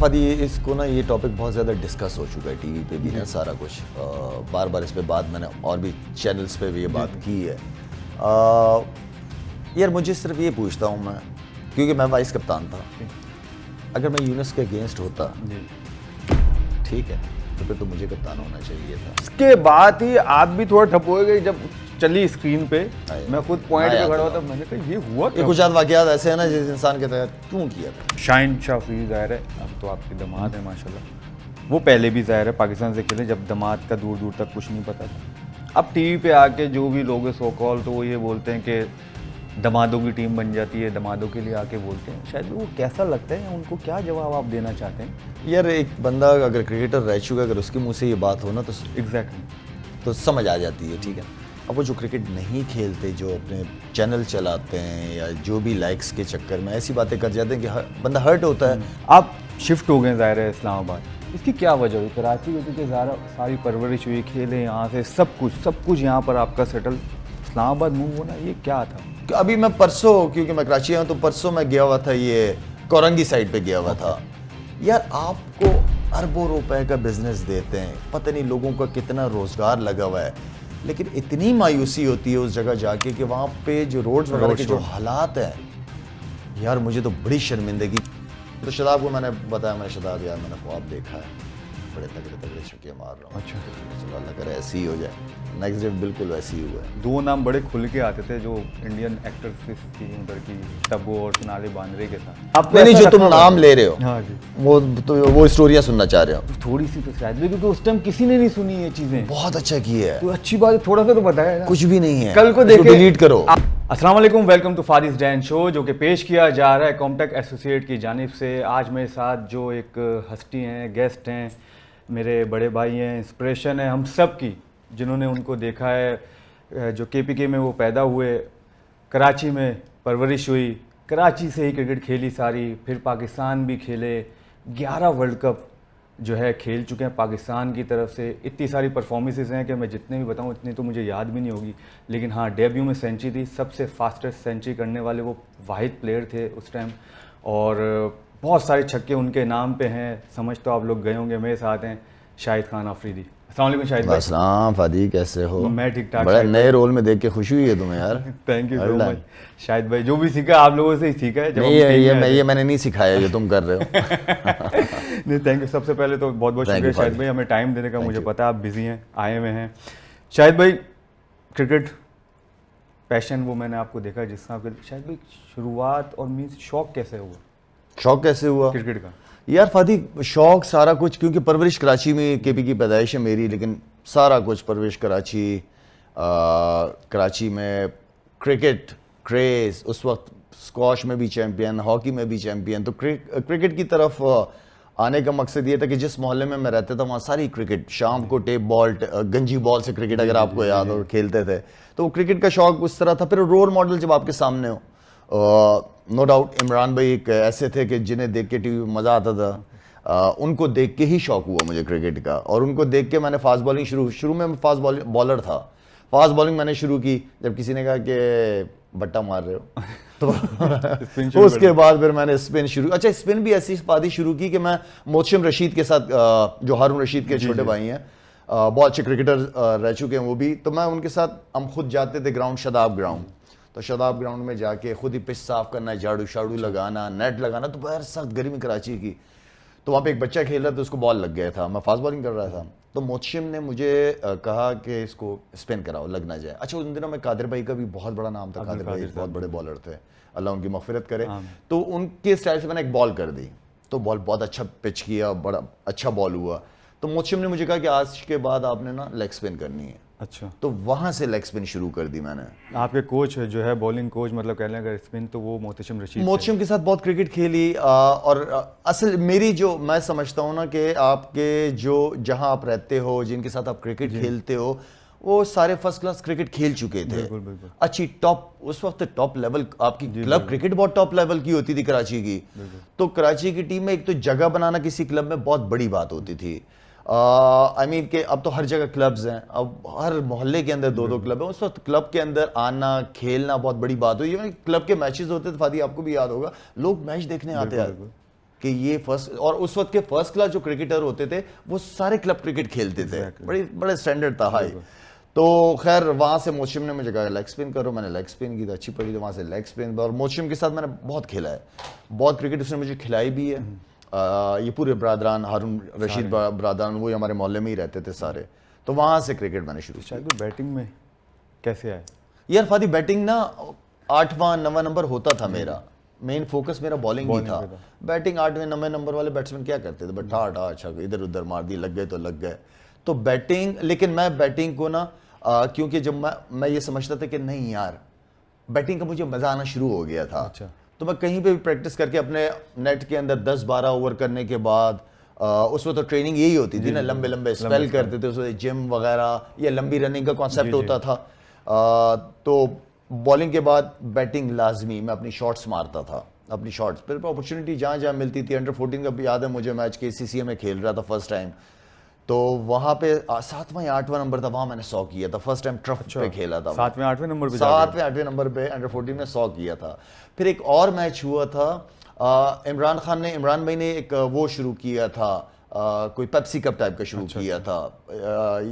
फादी इसको ना, ये टॉपिक बहुत ज़्यादा डिस्कस हो चुका है टीवी पे भी ना, सारा कुछ बार बार इस पे बात मैंने और भी चैनल्स पे भी ये बात की है। यार मुझे सिर्फ ये पूछता हूँ मैं, क्योंकि मैं वाइस कप्तान था, अगर मैं यूनुस के अगेंस्ट होता ठीक है तो फिर तो मुझे कप्तान होना चाहिए था। उसके बाद ही आप भी थोड़ा ठप हो गए जब चली स्क्रीन पे, मैं खुद पॉइंट पे खड़ा होता, मैंने कहा ये हुआ ये कुछ वाकयात ऐसे है ना जिस इंसान के तहत क्यों किया था। शाहीन शाह अफरीदी ज़ाहिर है अब तो आपके दामाद है माशाल्लाह, वो पहले भी ज़ाहिर है पाकिस्तान से खेले जब दामाद का दूर दूर तक कुछ नहीं पता था। अब टीवी पे आके जो भी लोग सो कॉल तो वो ये बोलते हैं कि दमादों की टीम बन जाती है, दमादों के लिए आके बोलते हैं, शायद वो कैसा लगता है, उनको क्या जवाब आप देना चाहते हैं? यार एक बंदा अगर क्रिकेटर रह चुका, अगर उसके मुंह से ये बात हो ना तो एग्जैक्टली तो समझ आ जाती है, ठीक है। अब वो जो क्रिकेट नहीं खेलते, जो अपने चैनल चलाते हैं या जो भी लाइक्स के चक्कर में ऐसी बातें कर जाते हैं कि बंदा हर्ट होता है। आप शिफ्ट हो गए ज़ाहिर है इस्लामाबाद, इसकी क्या वजह हुई? कराची में क्योंकि सारी परवरिश हुई, खेले यहाँ से, सब कुछ यहाँ पर आपका सेटल, इस्लामाबाद मूव होना ये क्या था? अभी मैं परसों, क्योंकि मैं कराची हूँ तो परसों मैं गया हुआ था, ये कोरंगी साइड पे गया हुआ था। यार आपको अरबों रुपए का बिजनेस देते हैं, पता नहीं लोगों का कितना रोजगार लगा हुआ है, लेकिन इतनी मायूसी होती है उस जगह जाके कि वहाँ पे जो रोड्स वगैरह के जो हालात हैं, यार मुझे तो बड़ी शर्मिंदगी। तो शदाब को मैंने बताया, मैंने शदाब यार मैंने ख्वाब देखा है, बड़े तगड़े छक्के मार रहा हूँ। अच्छा चलो अल्लाह करे ऐसे ही हो जाए। नेक्स्ट डे बिल्कुल वैसे ही हुआ है। दो नाम बड़े खुल के आते थे जो इंडियन एक्टर्स थी उधर की, तब्बू और सोनाली बांद्रे के साथ। आप नहीं जो तुम नाम ले रहे हो, हाँ जी, वो स्टोरियाँ सुनना चाह रहे हो? तो थोड़ी सी तो शायद भी, क्योंकि उस टाइम किसी ने नहीं सुनी ये चीजें। बहुत अच्छा किया है, तो अच्छी बात है, थोड़ा सा तो बताया ना। कुछ भी नहीं है, कल को देखे, डिलीट करो। अस्सलाम वालेकुम, welcome to Faris Dan show, जो कि पेश किया जा रहा है कॉम्टेक एसोसिएट की जानिब से। आज मेरे साथ जो एक हस्ती हैं, गेस्ट हैं, मेरे बड़े भाई हैं, इंस्पिरेशन है हम सब की, जिन्होंने उनको देखा है, जो केपीके में वो पैदा हुए, कराची में परवरिश हुई, कराची से ही क्रिकेट खेली सारी, फिर पाकिस्तान भी खेले, 11 वर्ल्ड कप जो है खेल चुके हैं पाकिस्तान की तरफ से। इतनी सारी परफॉर्मेंसेस हैं कि मैं जितने भी बताऊं इतनी तो मुझे याद भी नहीं होगी, लेकिन हाँ डेब्यू में सेंचुरी थी, सबसे फास्टेस्ट सेंचुरी करने वाले वो वाहिद प्लेयर थे उस टाइम, और बहुत सारे छक्के उनके नाम पे हैं। समझ तो आप लोग गए होंगे। मेरे साथ हैं शाहिद खान अफरीदी। अस्सलाम वालेकुम शाहिद भाई। अस्सलाम फादी, कैसे हो? मैं ठीक ठाक। बड़ा नए रोल में देख के खुशी हुई है तुम्हें यार। Thank you so much Shahid भाई, जो भी सीखा आप लोगों से ही सीखा है। ये मैंने नहीं सिखाया जो तुम कर रहे हो। नहीं थैंक यू, सबसे पहले तो बहुत बहुत शुक्रिया शाहिद भाई, हमें टाइम देने का। मुझे पता है आप बिजी हैं, आए हुए हैं। शाहिद भाई क्रिकेट पैशन वो मैंने आपको देखा जिस तरह के, शाहिद भाई शुरुआत और मीन्स शौक कैसे हुआ? शौक कैसे हुआ क्रिकेट का? यार फादी शौक सारा कुछ, क्योंकि परवरिश कराची में, केपी की पैदाइश है मेरी, लेकिन सारा कुछ परवरिश कराची। कराची में क्रिकेट क्रेज, उस वक्त स्क्वॉश में भी चैंपियन, हॉकी में भी चैंपियन। तो क्रिकेट की तरफ आने का मकसद ये था कि जिस मोहल्ले में मैं रहता था वहाँ सारी क्रिकेट, शाम को टेप बॉल, गंजी बॉल से क्रिकेट अगर आपको याद हो, खेलते थे। तो क्रिकेट का शौक उस तरह था। फिर रोल मॉडल जब आपके सामने हो, नो डाउट इमरान भाई एक ऐसे थे कि जिन्हें देख के टीवी में मज़ा आता था। उनको देख के ही शौक हुआ मुझे क्रिकेट का, और उनको देख के मैंने फास्ट बॉलिंग शुरू में मैं फास्ट बॉलर था। फास्ट बॉलिंग मैंने शुरू की जब किसी ने कहा कि बट्टा मार रहे हो तो उसके बाद फिर मैंने स्पिन शुरू। अच्छा स्पिन भी ऐसी बात शुरू की कि मैं मोहसिन रशीद के साथ, जो हारून रशीद के छोटे भाई हैं, बहुत अच्छे क्रिकेटर रह चुके हैं वो भी, तो मैं उनके साथ हम खुद जाते थे ग्राउंड, शदाब ग्राउंड। तो शदाब ग्राउंड में जाके खुद ही पिच साफ करना, झाड़ू शाड़ू लगाना, नेट लगाना। तो बाहर सख्त गर्मी कराची की, तो वहाँ पे एक बच्चा खेल रहा था, उसको बॉल लग गया था, मैं फास्ट बॉलिंग कर रहा था। तो मोहसिन ने मुझे कहा कि इसको स्पिन कराओ, लग ना जाए। अच्छा उन दिनों में कादिर भाई का भी बहुत बड़ा नाम था, कादिर भाई बहुत बड़े बॉलर थे, अल्लाह उनकी मगफिरत करे। तो उनके स्टाइल से मैंने एक बॉल कर दी, तो बॉल बहुत अच्छा पिच किया, बड़ा अच्छा बॉल हुआ। तो मोहसिन ने मुझे कहा कि आज के बाद आपने ना लेग स्पिन करनी है। अच्छा, तो वहां से लेग स्पिन शुरू कर दी मैंने। आपके कोच जो है बॉलिंग कोच, मतलब कह लें अगर स्पिन, तो वो मोहतशिम रशीद। मोहतशिम के साथ बहुत क्रिकेट खेली, और असल मेरी जो मैं समझता हूँ ना कि आपके जो जहां आप रहते हो, जिनके साथ आप क्रिकेट खेलते हो, वो सारे फर्स्ट क्लास क्रिकेट खेल चुके थे। बिल्कुल बिल्कुल। अच्छी टॉप, उस वक्त टॉप लेवल आपकी क्लब क्रिकेट बहुत टॉप लेवल की होती थी कराची की। तो कराची की टीम में एक तो जगह बनाना किसी क्लब में बहुत बड़ी बात होती थी। आई मीन कि अब तो हर जगह क्लब्स हैं, अब हर मोहल्ले के अंदर दो क्लब हैं। उस वक्त क्लब के अंदर आना, खेलना बहुत बड़ी बात हुई। क्लब के मैचेस होते थे, फादी आपको भी याद होगा, लोग मैच देखने आते हैं कि ये फर्स्ट, और उस वक्त के फर्स्ट क्लास जो क्रिकेटर होते थे वो सारे क्लब क्रिकेट खेलते थे, बड़े स्टैंडर्ड था हाई। तो खैर वहाँ से मोशिम ने मुझे कहा लेग स्पिन करो, मैंने लेग स्पिन की तो अच्छी पड़ी, तो वहाँ से लेग स्पिन, और मोशिम के साथ मैंने बहुत खेला है, बहुत क्रिकेट उसने मुझे खिलाई भी है। ये पूरे ब्रादरान, हारून रशीद ब्रादरान, वो हमारे मोहल्ले में ही रहते थे सारे, तो वहाँ से क्रिकेट मैंने शुरू किया। शायद बैटिंग में कैसे आए? यार फादी बैटिंग ना 8वां 9वां नंबर होता था मेरा, मेन फोकस मेरा बॉलिंग ही था। बैटिंग 8वें 9वें नंबर वाले बैट्समैन क्या करते थे, बट ठाठ इधर उधर मार दी, लग गए तो लग गए। तो बैटिंग, लेकिन मैं बैटिंग को ना क्योंकि जब मैं ये समझता था कि नहीं यार बैटिंग का मुझे मजा आना शुरू हो गया था। अच्छा। तो मैं कहीं पे भी प्रैक्टिस करके अपने नेट के अंदर 10-12 ओवर करने के बाद उसमें तो ट्रेनिंग यही होती थी ना, लंबे लंबे स्पेल करते थे, उसमें जिम वगैरह या लंबी रनिंग का कॉन्सेप्ट होता था। तो बॉलिंग के बाद बैटिंग लाजमी, मैं अपनी शॉट्स मारता था, अपनी शॉट्स फिर अपॉर्चुनिटी जहाँ जहाँ मिलती थी। अंडर 14 का भी याद है मुझे, मैच के CCA में खेल रहा था फर्स्ट टाइम, तो वहाँ पे 7वां या 8वां नंबर था, वहाँ मैंने 100 किया था फर्स्ट टाइम, ट्रफ पे खेला था। 7वें 8वें नंबर पे 7वें 8वें नंबर पे अंडर 14 में 100 किया था। फिर एक और मैच हुआ था, इमरान भाई ने एक वो शुरू किया था, कोई पेप्सी कप टाइप का शुरू किया था,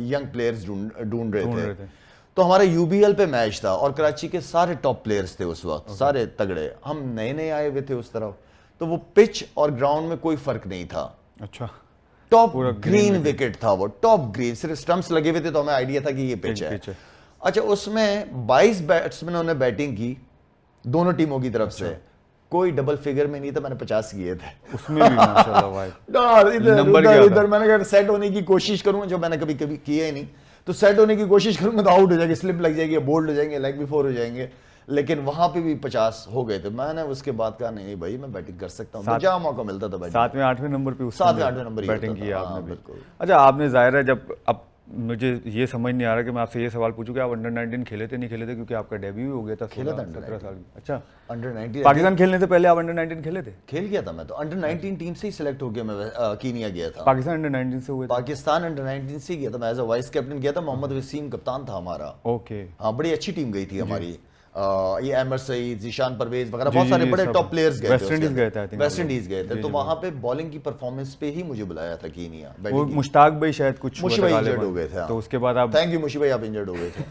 यंग प्लेयर्स ढूंढ रहे थे। तो हमारा UBL पे मैच था और कराची के सारे टॉप प्लेयर्स थे उस वक्त, सारे तगड़े, हम नए नए आए हुए थे उस तरफ। तो वो पिच और ग्राउंड में कोई फर्क नहीं था। अच्छा। टॉप ग्रीन विकेट था वो, टॉप ग्रीन, सिर्फ स्टंप्स लगे हुए थे, तो हमें आइडिया था कि ये पिच है। अच्छा, उसमें 22 बैट्समैनों ने बैटिंग की दोनों टीमों की तरफ से, कोई डबल फिगर में नहीं था, मैंने 50 किए थे उसमें भी माशाल्लाह भाई। इधर मैंने कहा सेट होने की कोशिश करूंगा, जो मैंने कभी कभी किया ही नहीं, तो सेट होने की कोशिश करूंगा तो आउट हो जाएगी, स्लिप लग जाएगी, बोल्ड हो जाएंगे, लेग भी 4 हो जाएंगे, लेकिन वहां पे भी 50 हो गए थे। मैंने उसके बाद कहा नहीं भाई मैं बैटिंग कर सकता हूँ, जहाँ मौका मिलता था बैटिंग। 7वें 8वें नंबर पे 7वें 8वें नंबर बैटिंग की हाँ, आपने भी। बिल्कुल। अच्छा, आपने जाहिर है, जब अब मुझे ये समझ नहीं आ रहा कि मैं आपसे ये सवाल पूछूं कि आप अंडर 19 खेले थे नहीं खेले थे, क्योंकि आपका डेब्यू हो गया था 17 साल की। अच्छा, अंडर 19 पाकिस्तान खेलने से पहले आप अंडर 19 खेले थे? खेल गया था मैं, तो अंडर 19 टीम से ही सिलेक्ट हो गया मैं, कीनिया गया था। पाकिस्तान अंडर 19 से हुए थे? पाकिस्तान अंडर 19 से गया था मैं, एज अ वाइस कैप्टन गया था, मोहम्मद वसीम कप्तान था हमारा। ओके। हाँ, बड़ी अच्छी टीम गई थी हमारी। ये अहमद सईद, जीशान परवेज वगैरह बहुत सारे बड़े टॉप प्लेयर्स गए थे। वेस्ट इंडीज गए थे, वेस्ट इंडीज गए थे, तो वहां पे बॉलिंग की परफॉर्मेंस पे ही मुझे बुलाया था कीनिया। वो मुश्ताक भाई शायद कुछ मुशी भाई इंजर्ड हो गए थे, तो उसके बाद आप, थैंक यू मुशी भाई, आप इंजर्ड हो गए थे।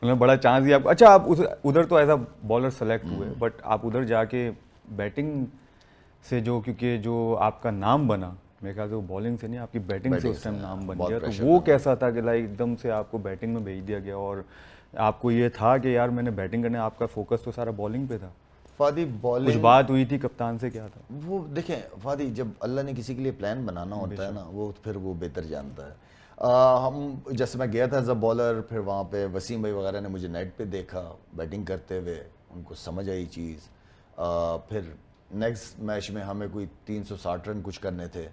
मतलब बड़ा चांस दिया आपको। अच्छा, आप उधर तो एज अ बॉलर सेलेक्ट हुए, बट आप उधर जाके बैटिंग से क्योंकि जो आपका नाम बना, मेरे ख्याल से वो बॉलिंग से नहीं, आपकी बैटिंग से उस टाइम नाम बन गया, तो वो कैसा था कि लाइक एकदम से आपको बैटिंग में भेज दिया गया, और आपको ये था कि यार मैंने बैटिंग करना है, आपका फोकस तो सारा बॉलिंग पे था? फादी बॉलिंग, कुछ बात हुई थी कप्तान से, क्या था वो? देखें फादी, जब अल्लाह ने किसी के लिए प्लान बनाना होता है ना, वो फिर वो बेहतर जानता है। हम जैसे मैं गया था एज अ बॉलर, फिर वहाँ पे वसीम भाई वगैरह ने मुझे नेट पे देखा बैटिंग करते हुए, उनको समझ आई चीज़। फिर नेक्स्ट मैच में हमें कोई 360 रन कुछ करने थे,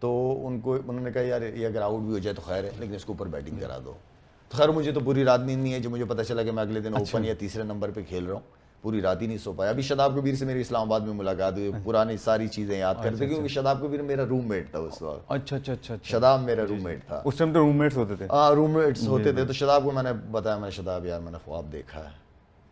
तो उन्होंने कहा यार ये अगर आउट भी हो जाए तो खैर है, लेकिन इसके ऊपर बैटिंग करा दो। तो खैर मुझे तो पूरी रात नींद नहीं है, जब मुझे पता चला कि मैं अगले दिन ओपन या तीसरे नंबर पे खेल रहा हूँ, पूरी रात ही नहीं सो पाया। अभी शदाब कबीर से मेरी इस्लामाबाद में मुलाकात हुई, पुरानी सारी चीज़ें याद करते, क्योंकि शदाब कबीर मेरा रूममेट था उस वक्त। अच्छा। शदाब मेरा रूममेट था उस टाइम, तो रूममेट्स होते थे? हाँ, रूममेट्स होते थे। तो शदाब को मैंने बताया, मैंने शदाब यार मैंने ख्वाब देखा है,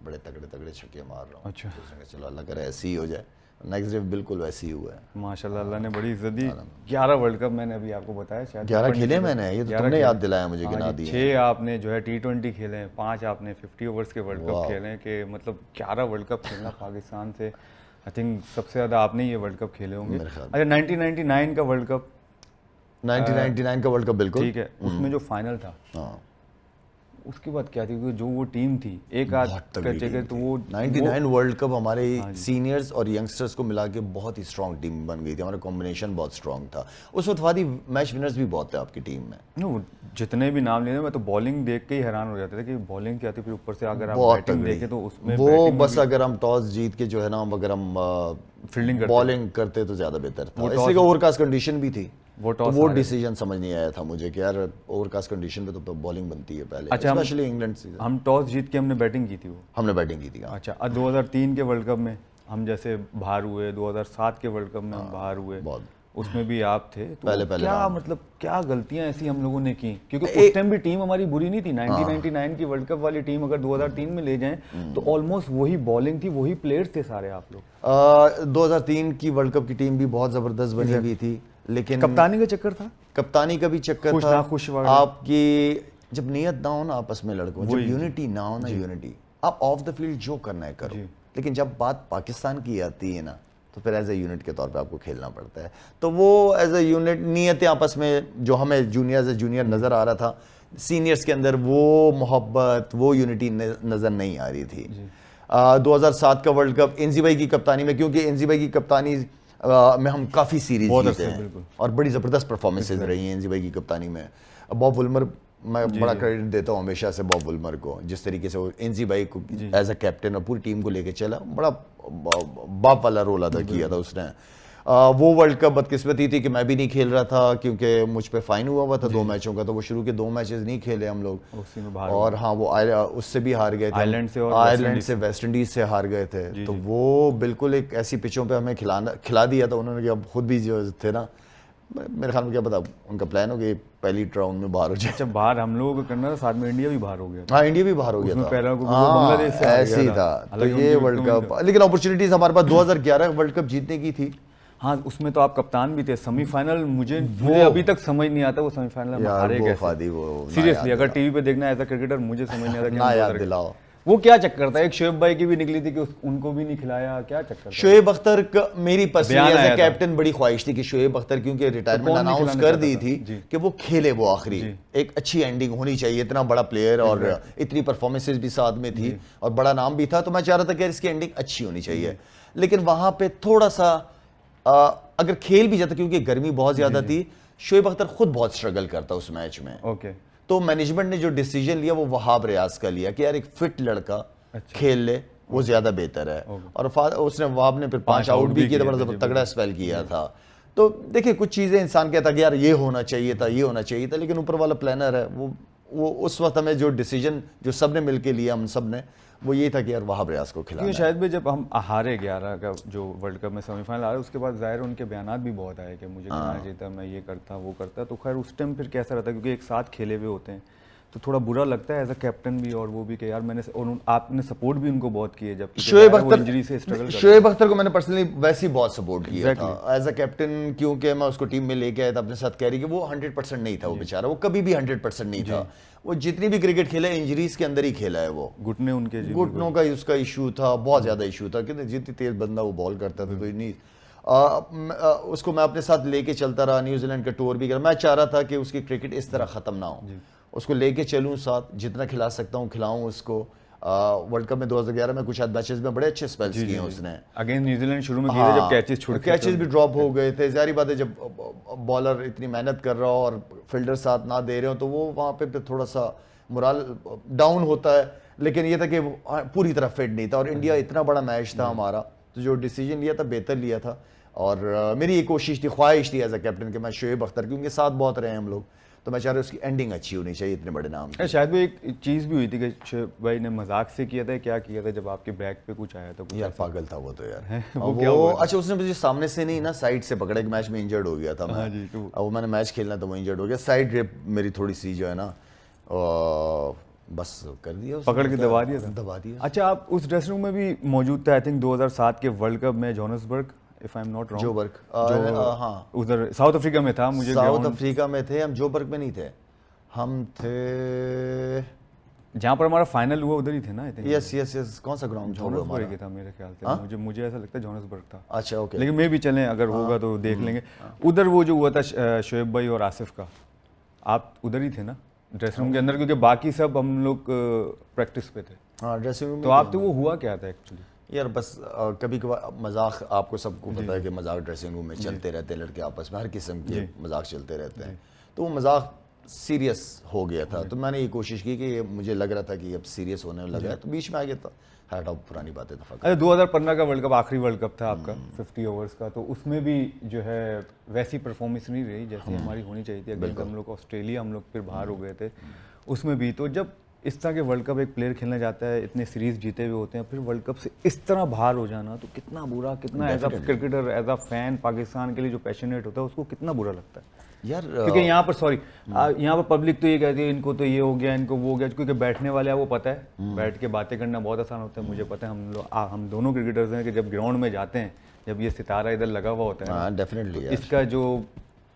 बड़े तगड़े तगड़े छक्के मार रहा हूँ। अच्छा। चलो अल्लाह करे ऐसे ही हो जाए। नेक्स्ट डे बिल्कुल वैसे ही हुआ है माशाल्लाह, अल्लाह ने बड़ी इज्जत दी। 11 वर्ल्ड कप मैंने अभी आपको बताया, शायद 11 खेले मैंने, ये तो तुमने याद दिलाया मुझे, गिना दिए। 6 आपने जो है T20 खेले हैं, 5 आपने 50 ओवर्स के वर्ल्ड कप खेले हैं, कि मतलब 11 वर्ल्ड कप खेलना पाकिस्तान से, आई थिंक सबसे ज़्यादा आपने ये वर्ल्ड कप खेले होंगे। अच्छा, 1999 का वर्ल्ड कप, 1999 का वर्ल्ड कप, बिल्कुल ठीक है, उसमें जो फाइनल था, उसके बाद क्या थी, जो वो टीम थी, एक आध जगह, तो वो 99 वर्ल्ड कप हमारे सीनियर्स और यंगस्टर्स को मिला के बहुत ही स्ट्रॉन्ग टीम बन गई थी, हमारा कॉम्बिनेशन बहुत स्ट्रॉन्ग था। उस वक्त वादी मैच विनर्स भी बहुत थे आपकी टीम में। नो, जितने भी नाम लिए मैं तो बॉलिंग देख के ही हैरान हो जाते थे कि बॉलिंग क्या थी, फिर ऊपर से अगर आप बैटिंग देखें तो उसमें वो बस अगर हम टॉस जीत के जो है ना, अगर हम फील्डिंग बॉलिंग करते तो ज्यादा बेहतर था, इसलिए ओवरकास्ट कंडीशन भी थी, तो वो डिसीजन समझ नहीं आया था मुझे कि यार ओवरकास्ट कंडीशन पे तो बॉलिंग बनती है पहले, स्पेशली इंग्लैंड से। हम टॉस जीत के हमने बैटिंग की थी, वो हमने बैटिंग की थी। अच्छा, 2003 के वर्ल्ड कप में हम जैसे बाहर हुए, 2007 के वर्ल्ड कप में हम बाहर हुए, उसमें भी आप थे, तो पहले क्या राउंड। मतलब क्या गलतियां ऐसी हम लोगों ने की, क्योंकि उस टाइम भी टीम हमारी बुरी नहीं थी। 1999 की वर्ल्ड कप वाली टीम अगर 2003 में ले जाएं तो ऑलमोस्ट वही बॉलिंग थी, वही प्लेयर्स थे सारे आप लोग। 2003 की वर्ल्ड कप की टीम भी बहुत जबरदस्त बनी हुई थी, लेकिन कप्तानी का चक्कर था, कप्तानी का भी चक्कर खुश था। ना खुश वगैरह। आपकी जब नीयत ना हो ना आपस में लड़कों, जब वही, यूनिटी ना हो ना, यूनिटी, आप ऑफ द फील्ड जो करना है करो, जी। लेकिन जब बात पाकिस्तान की आती है ना, तो फिर एज ए यूनिट के तौर पे आपको खेलना पड़ता है। तो वो एज ए यूनिट नीयतें आपस में जो हमें जूनियर से जूनियर नज़र आ रहा था, सीनियर्स के अंदर वो मोहब्बत, वो यूनिटी नज़र नहीं आ रही थी। 2007 का वर्ल्ड कप एनजी भाई की कप्तानी में, क्योंकि एनजी भाई की कप्तानी में हम काफ़ी सीरीज बहुत जीते अच्छे, हैं बिल्कुल। और बड़ी ज़बरदस्त परफॉर्मेंसेज रही हैं एनजी भाई की कप्तानी में। बॉब वुल्मर, मैं बड़ा क्रेडिट देता हूँ हमेशा से बॉब वुल्मर को, जिस तरीके से वो एनजी भाई को एज अ कैप्टन और पूरी टीम को लेके चला, बड़ा बाप वाला रोल अदा किया था उसने। वो वर्ल्ड कप बदकिस्मती थी कि मैं भी नहीं खेल रहा था, क्योंकि मुझ पे फाइन हुआ था 2 मैचों का, तो वो शुरू के 2 मैचेस नहीं खेले हम लोग। उसी में बाहर और हाँ, वो उससे भी हार गए थे, आयरलैंड से और आयरलैंड से, वेस्ट इंडीज से हार गए थे। तो वो बिल्कुल एक ऐसी पिचों पे हमें खिला दिया था उन्होंने कि अब खुद भी जो थे ना, मेरे ख्याल में क्या पता उनका प्लान हो कि पहली राउंड में बाहर हो जाए। अच्छा, बाहर हम लोगों को करना था, साथ में इंडिया भी बाहर हो गया था। हाँ, इंडिया भी बाहर हो गया उसमें था, पहला को बांग्लादेश से हार ऐसे ही गया था। तो हालांकि ये उनकी वर्ल्ड विक्टोरिया कप, लेकिन अपॉर्चुनिटीज हमारे पास 2011 वर्ल्ड कप जीतने की थी। हाँ, उसमें तो आप कप्तान भी थे। सेमीफाइनल मुझे अभी तक समझ नहीं आता वो सेमीफाइनल में यार हारे वो कैसे। फादी, वो ना सीरियसली याद अगर दिलाओ। टीवी पे देखना एज अ क्रिकेटर मुझे समझ नहीं आता कि ना हम याद 2000 दिलाओ। वो क्या चक्कर था। एक शोएब भाई की भी निकली थी कि उनको भी नहीं खिलाया, क्या चक्कर था? शोएब अख्तर का मेरी पर्सनली बयान एज आया ए था। कैप्टन बड़ी ख्वाहिश थी कि शोएब अख्तर, क्योंकि रिटायरमेंट कौन नहीं अनाउंस खिलाना कर चाहता दी था? थी जी। कि वो खेले, वो आखिरी एक अच्छी एंडिंग होनी चाहिए, इतना बड़ा प्लेयर और इतनी परफॉर्मेंसेज भी साथ में थी और बड़ा नाम भी था, तो मैं चाह रहा था कि इसकी एंडिंग अच्छी होनी चाहिए। लेकिन वहां पे थोड़ा सा अगर खेल भी जाता, क्योंकि गर्मी बहुत ज्यादा थी, शोएब अख्तर खुद बहुत स्ट्रगल करता उस मैच में। ओके, तो मैनेजमेंट ने जो डिसीजन लिया वो वहाब रियाज का लिया कि यार एक फिट लड़का खेल ले, वो ज्यादा बेहतर है। और उसने वहाब ने फिर 5 आउट भी किए थे, बड़ा तगड़ा स्पेल किया था। तो देखिए, कुछ चीजें इंसान कहता कि यार ये होना चाहिए था, ये होना चाहिए था, लेकिन ऊपर वाला प्लानर है, वो उस वक्त हमें जो डिसीजन जो सब ने मिलकर लिया, हम सब ने, वो ये था कि यार वहाब रियाज को खिलाना क्योंकि शायद भी जब हम हारे 11 का जो वर्ल्ड कप में सेमीफाइनल आ रहे, उसके बाद जाहिर उनके बयानात भी बहुत आए कि मुझे खिलाना चाहिए था, मैं ये करता वो करता। तो खैर उस टाइम फिर कैसा रहता, क्योंकि एक साथ खेले हुए होते हैं तो थोड़ा बुरा लगता है एज अ कैप्टन भी, और वो भी कि यार मैंने और आपने सपोर्ट भी उनको बहुत किया जब शोएब अख्तर, इंजरी से स्ट्रगल कर शोएब अख्तर को मैंने पर्सनली वैसे ही बहुत सपोर्ट किया था एज अ कैप्टन, क्योंकि मैं उसको टीम में लेके आया था अपने साथ, कह रही कि वो 100% नहीं था, वो बेचारा, वो कभी भी 100% नहीं था। वो जितनी भी क्रिकेट खेला है इंजरीज के अंदर ही खेला है। वो घुटने उनके, घुटनों का उसका इशू था, बहुत ज्यादा इशू था, कि जितनी तेज बंदा वो बॉल करता था, तो नहीं उसको मैं अपने साथ लेके चलता रहा, न्यूजीलैंड का टूर भी करा। मैं चाह रहा था कि उसकी क्रिकेट इस तरह खत्म ना हो, उसको लेके चलूं साथ, जितना खिला सकता हूं खिलाऊं उसको। वर्ल्ड कप में 2011 में कुछ मैचेस में बड़े अच्छे स्पेल्स किए हैं उसने अगेंस्ट न्यूजीलैंड शुरू में किए थे, जब कैचेस छुड़ कैचेस भी ड्रॉप हो गए थे। जारी बात है, जब बॉलर इतनी मेहनत कर रहा हो और फील्डर साथ ना दे रहे हो, तो वो वहाँ पे थोड़ा सा मोरल डाउन होता है। लेकिन ये था कि वो पूरी तरह फिट नहीं था, और इंडिया इतना बड़ा मैच था हमारा, तो जो डिसीजन लिया था बेहतर लिया था। और मेरी ये कोशिश थी, ख्वाहिश थी एज अ कैप्टन कि मैं शोएब अख्तर, क्योंकि साथ बहुत रहे हम लोग, तो मैं चाह रहा उसकी एंडिंग अच्छी होनी चाहिए इतने बड़े नाम की। शायद वो एक चीज़ भी हुई थी कि शोएब भाई ने मजाक से किया था, क्या किया था, जब आपके बैक पे कुछ आया था कुछ यार पागल था वो तो यार। वो क्या हुआ? अच्छा, उसने मुझे सामने से नहीं ना, साइड से पकड़ा। एक मैच में इंजर्ड हो गया था मैं। हाँ जी, तो अब वो मैंने मैच खेलना था, वो इंजर्ड हो गया। साइड रेप मेरी थोड़ी सी जो है ना, बस कर दिया उसने, पकड़ के दबा दिया था। दबा दिया। अच्छा, आप उस ड्रेसिंग रूम में भी मौजूद थे आई थिंक 2007 के वर्ल्ड कप में, Johannesburg, if I am not wrong. Joburg, हाँ, उधर साउथ अफ्रीका में था। मुझे साउथ अफ्रीका में थे हम, जोबर्ग में नहीं थे, हम थे जहाँ पर हमारा फाइनल हुआ उधर ही थे ना I think. Yes yes yes. कौन सा ग्राउंड था वो जोहान्सबर्ग हमारा? ही था मेरे ख्याल से। मुझे ऐसा लगता है जोहान्सबर्ग था। अच्छा, ओके। लेकिन मैं भी चलें, अगर होगा तो देख लेंगे। उधर वो जो हुआ था शोएब भाई और आसिफ का, आप उधर ही थे ना ड्रेसिंग रूम के अंदर, क्योंकि बाकी सब हम लोग प्रैक्टिस पे थे। हाँ, ड्रेसिंग रूम तो आप तो वो हुआ क्या था एक्चुअली? यार बस कभी कभार मजाक, आपको सबको पता है कि मजाक ड्रेसिंग रूम में चलते रहते हैं, लड़के आपस में हर किस्म के मजाक चलते रहते हैं। तो वो मजाक सीरियस हो गया था, तो मैंने ये कोशिश की कि ये मुझे लग रहा था कि अब सीरियस होने लगा है, तो बीच में आ गया था। हटाओ पुरानी बातें तो। अच्छा, 2015 का वर्ल्ड कप आखिरी वर्ल्ड कप था आपका 50 ओवर्स का, तो उसमें भी जो है वैसी परफॉर्मेंस नहीं रही जैसी हमारी होनी चाहिए थी। अगेंस्ट हम लोग ऑस्ट्रेलिया, हम लोग फिर बाहर हो गए थे उसमें भी। तो जब इस तरह के वर्ल्ड कप एक प्लेयर खेलने जाता है, इतने सीरीज जीते हुए होते हैं, फिर वर्ल्ड कप से इस तरह बाहर हो जाना तो कितना बुरा, कितना as a cricketer, as a fan Pakistan के लिए जो पैशनेट होता है उसको कितना बुरा लगता है यार क्योंकि यहाँ पर यहाँ पर पब्लिक तो ये कहती है इनको तो ये हो गया, इनको वो हो गया, क्योंकि बैठने वाले हैं वो पता है, बैठ के बातें करना बहुत आसान होता है। मुझे पता है हम दोनों क्रिकेटर्स हैं कि जब ग्राउंड में जाते हैं, जब ये सितारा इधर लगा हुआ होता है ना, डेफिनेटली तो इसका जो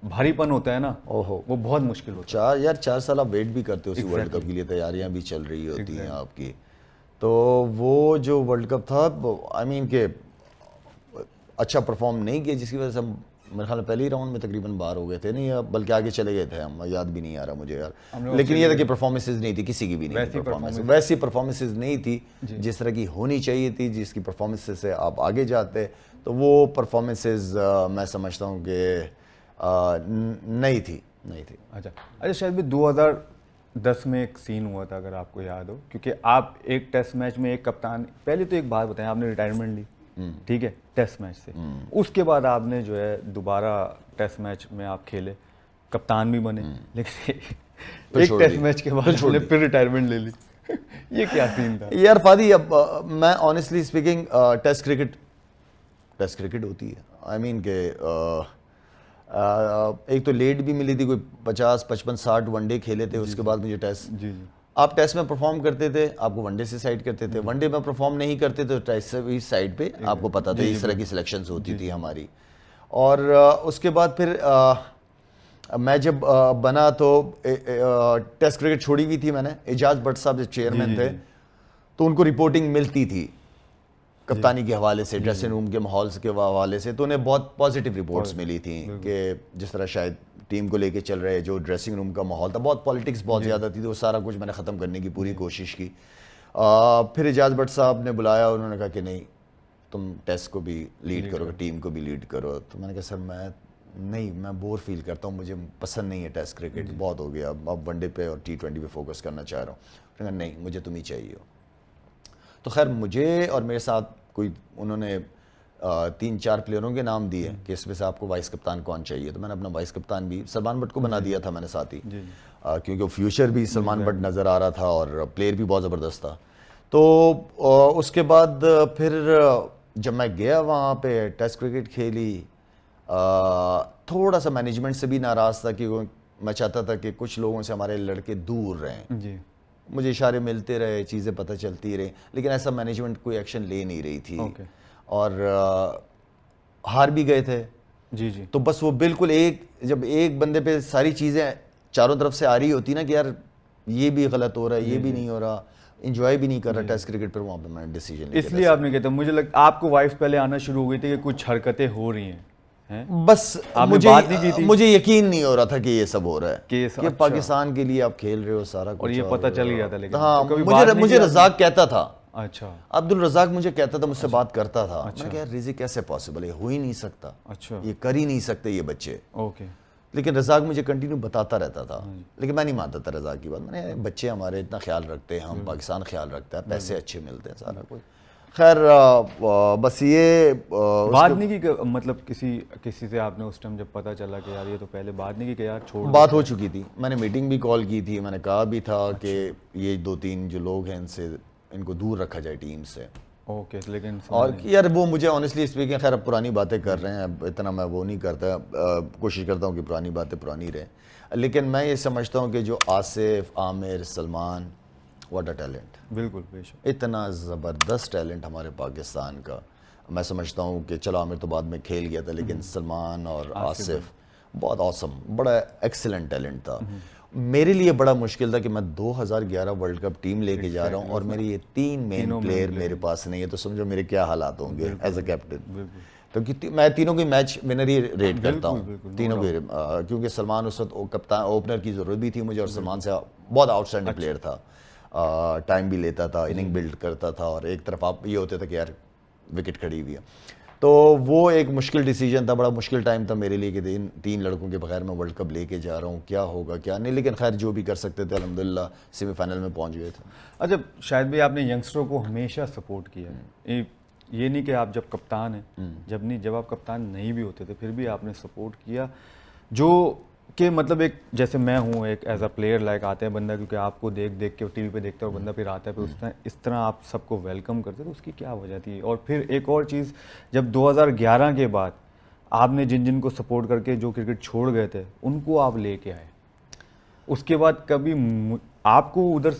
भारीपन होता है ना, ओहो, वो बहुत मुश्किल होता है। 4 साल आप वेट भी करते हो उसी वर्ल्ड कप के लिए, तैयारियां भी चल रही होती हैं आपकी। तो वो जो वर्ल्ड कप था, आई मीन के अच्छा परफॉर्म नहीं किया, जिसकी वजह से हम मेरे ख्याल में पहले ही राउंड में तकरीबन बाहर हो गए थे, नहीं बल्कि आगे चले गए थे हम, याद भी नहीं आ रहा मुझे यार। लेकिन ये था कि परफॉर्मेंसेज नहीं थी, किसी की भी नहीं थी परफॉर्मेंस, वैसी परफॉर्मेंसेज नहीं थी जिस तरह की होनी चाहिए थी, जिसकी परफॉर्मेंसेज से आप आगे जाते। तो वो परफॉर्मेंसेज मैं समझता हूँ कि नहीं थी। अच्छा शायद भी 2010 में एक सीन हुआ था, अगर आपको याद हो, क्योंकि आप एक टेस्ट मैच में एक कप्तान, पहले तो एक बात बताएं, आपने रिटायरमेंट ली, ठीक है, टेस्ट मैच से, उसके बाद आपने जो है दोबारा टेस्ट मैच में आप खेले, कप्तान भी बने, लेकिन एक टेस्ट मैच के बाद आपने फिर रिटायरमेंट ले ली। ये क्या सीन था यार फादी? अब मैं ऑनेस्टली स्पीकिंग, टेस्ट क्रिकेट होती है, आई मीन के एक तो लेट भी मिली थी, कोई 50, 55, 60 वनडे खेले थे, उसके बाद मुझे टेस्ट, आप टेस्ट में परफॉर्म करते थे, आपको वनडे से साइड करते थे, वनडे में परफॉर्म नहीं करते तो टेस्ट से भी साइड पे, आपको पता था इस तरह की सिलेक्शंस होती थी हमारी। और उसके बाद फिर मैं जब बना तो टेस्ट क्रिकेट छोड़ी हुई थी मैंने, एजाज भट्ट साहब जो चेयरमैन थे, तो उनको रिपोर्टिंग मिलती थी कप्तानी के हवाले से, ड्रेसिंग रूम के माहौल के हवाले से, तो उन्हें बहुत पॉजिटिव रिपोर्ट्स मिली थी कि जिस तरह शायद टीम को लेके चल रहे, जो ड्रेसिंग रूम का माहौल था, बहुत पॉलिटिक्स बहुत ज़्यादा थी, तो वो सारा कुछ मैंने ख़त्म करने की पूरी कोशिश की। फिर एजाज भट्ट साहब ने बुलाया, उन्होंने कहा कि नहीं, तुम टेस्ट को भी लीड करो, टीम को भी लीड करो। तो मैंने कहा सर मैं बोर फील करता हूँ, मुझे पसंद नहीं है टेस्ट क्रिकेट, बहुत हो गया, अब वनडे पे और T20 पे फोकस करना चाह रहा हूँ। उन्होंने कहा नहीं, मुझे तुम ही चाहिए हो। तो खैर मुझे और मेरे साथ कोई, उन्होंने 3-4 प्लेयरों के नाम दिए कि इसमें से आपको वाइस कप्तान कौन चाहिए। तो मैंने अपना वाइस कप्तान भी सलमान बट को बना दिया था मैंने साथ ही, क्योंकि वो फ्यूचर भी सलमान बट नज़र आ रहा था और प्लेयर भी बहुत ज़बरदस्त था। तो उसके बाद फिर जब मैं गया वहाँ पे, टेस्ट क्रिकेट खेली, थोड़ा सा मैनेजमेंट से भी नाराज़ था कि मैं चाहता था कि कुछ लोगों से हमारे लड़के दूर रहें। मुझे इशारे मिलते रहे, चीज़ें पता चलती रही, लेकिन ऐसा मैनेजमेंट कोई एक्शन ले नहीं रही थी। और हार भी गए थे तो बस वो बिल्कुल जब एक बंदे पे सारी चीज़ें चारों तरफ से आ रही होती ना कि यार ये भी गलत हो रहा है, ये भी नहीं हो रहा, इंजॉय भी नहीं कर रहा टेस्ट क्रिकेट पर, वहाँ पे मैंने डिसीजन लिया। इसलिए आपने कहता, मुझे लगता आपको वाइफ पहले आना शुरू हो गई थी कि कुछ हरकतें हो रही हैं, बस बात नहीं की थी? मुझे यकीन नहीं हो रहा था कि ये सब हो रहा है, कि अच्छा। पाकिस्तान के लिए आप खेल रहे हो सारा कुछ, और ये पता चल गया था। लेकिन हाँ, तो मुझे रज़ाक कहता था, अच्छा, अब्दुल रज़ाक मुझे कहता था, मुझसे बात करता था। मैं कहा रिजी कैसे पॉसिबल है, हो ही नहीं सकता, अच्छा, ये कर ही नहीं सकते ये बच्चे। ओके। लेकिन रज़ाक मुझे कंटिन्यू बताता रहता था, लेकिन मैं नहीं मानता था रज़ाक की बात। मैंने बच्चे हमारे इतना ख्याल रखते हैं, हम पाकिस्तान ख्याल रखता है, पैसे अच्छे मिलते हैं, सारा कुछ। खैर बस ये बात नहीं की, मतलब किसी से आपने उस टाइम जब पता चला कि यार ये तो पहले बात नहीं की कि यार छोड़, बात हो चुकी थी, मैंने मीटिंग भी कॉल की थी, मैंने कहा भी था कि ये 2-3 जो लोग हैं इनको दूर रखा जाए टीम से। ओके, लेकिन और यार वो मुझे ऑनेस्टली स्पीकिंग, खैर अब पुरानी बातें कर रहे हैं, अब इतना मैं वो नहीं करता, कोशिश करता हूँ कि पुरानी बातें पुरानी रहें, लेकिन मैं ये समझता हूँ कि जो Asif, Aamir, Salman, what a talent, बिल्कुल बेशक, इतना ज़बरदस्त टैलेंट हमारे पाकिस्तान का। मैं समझता हूँ कि चलो आमिर तो बाद में खेल गया था, लेकिन सलमान और आसिफ बहुत ऑसम, बड़ा एक्सीलेंट टैलेंट था। मेरे लिए बड़ा मुश्किल था कि मैं 2011 वर्ल्ड कप टीम लेके जा रहा हूँ और मेरे ये 3 मेन प्लेयर मेरे पास नहीं है, तो समझो मेरे क्या हालात होंगे एज अ कैप्टन। तो मैं तीनों की मैच विनर ही रेट करता हूँ, तीनों के, क्योंकि सलमान उस वक्त कप्तान ओपनर की ज़रूरत भी थी मुझे, और सलमान से बहुत आउटस्टैंडिंग प्लेयर था, टाइम भी लेता था, इनिंग बिल्ड करता था, और एक तरफ आप ये होते थे कि यार विकेट खड़ी हुई है। तो वो एक मुश्किल डिसीजन था, बड़ा मुश्किल टाइम था मेरे लिए कि 3 लड़कों के बगैर मैं वर्ल्ड कप लेके जा रहा हूँ, क्या होगा क्या नहीं, लेकिन खैर जो भी कर सकते थे अल्हम्दुलिल्लाह सेमीफाइनल में पहुँच गए थे। अच्छा, शायद भी आपने यंगस्टरों को हमेशा सपोर्ट किया है, ये नहीं कि आप जब कप्तान हैं, जब आप कप्तान नहीं भी होते थे फिर भी आपने सपोर्ट किया, जो कि मतलब एक जैसे मैं हूँ एक एज अ प्लेयर लाइक आते हैं बंदा, क्योंकि आपको देख देख के टीवी पे देखता है और बंदा फिर आता है, फिर उस तरह इस तरह आप सबको वेलकम करते हैं, तो उसकी क्या वजह थी? और फिर एक और चीज़, जब 2011 के बाद आपने जिन जिन को सपोर्ट करके जो क्रिकेट छोड़ गए थे उनको आप लेके आए, उसके बाद कभी आपको उधर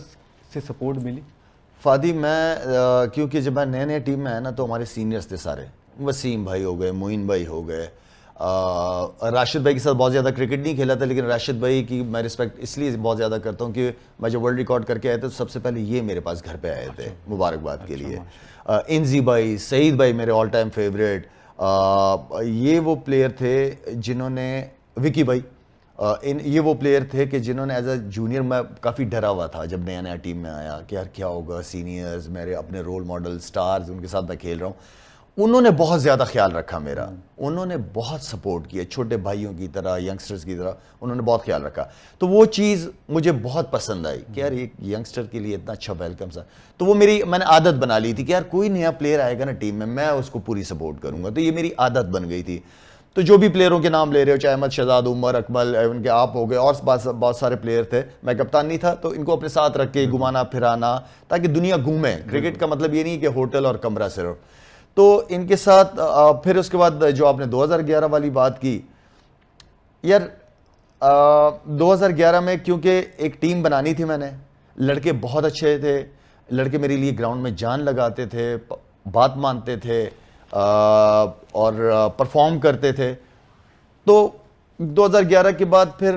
से सपोर्ट मिली? फादी मैं क्योंकि जब मैं नए नए टीम में आया ना, तो हमारे सीनियर्स थे सारे, वसीम भाई हो गए, मोइन भाई हो गए, राशिद भाई के साथ बहुत ज़्यादा क्रिकेट नहीं खेला था, लेकिन राशिद भाई की मैं रिस्पेक्ट इसलिए बहुत ज़्यादा करता हूँ कि मैं जब वर्ल्ड रिकॉर्ड करके आए थे तो सबसे पहले ये मेरे पास घर पे आए थे मुबारकबाद के लिए। इंजी भाई, सईद भाई मेरे ऑल टाइम फेवरेट, ये वो प्लेयर थे जिन्होंने, विकी भाई, ये वो प्लेयर थे कि जिन्होंने एज अ जूनियर, मैं काफ़ी डरा हुआ था जब नया नया टीम में आया कि यार क्या होगा, सीनियर्स मेरे अपने रोल मॉडल स्टार्स उनके साथ मैं खेल रहा हूँ, उन्होंने बहुत ज़्यादा ख्याल रखा मेरा, उन्होंने बहुत सपोर्ट किया, छोटे भाइयों की तरह, यंगस्टर्स की तरह उन्होंने बहुत ख्याल रखा। तो वो चीज़ मुझे बहुत पसंद आई कि यार एक यंगस्टर के लिए इतना अच्छा वेलकम सा। तो वो मैंने आदत बना ली थी कि यार कोई नया प्लेयर आएगा ना टीम में, मैं उसको पूरी सपोर्ट करूँगा, तो ये मेरी आदत बन गई थी। तो जो भी प्लेयरों के नाम ले रहे हो, चाहे अहमद शहजाद, उमर अकमल, उनके आप हो गए, और बहुत सारे प्लेयर थे, मैं कप्तान नहीं था, तो इनको अपने साथ रख के घुमाना फिराना ताकि दुनिया घूमे। क्रिकेट का मतलब ये नहीं कि होटल और कमरा सिर्फ, तो इनके साथ फिर उसके बाद जो आपने 2011 वाली बात की, यार 2011 में क्योंकि एक टीम बनानी थी मैंने, लड़के बहुत अच्छे थे, लड़के मेरे लिए ग्राउंड में जान लगाते थे, बात मानते थे और परफॉर्म करते थे। तो 2011 के बाद फिर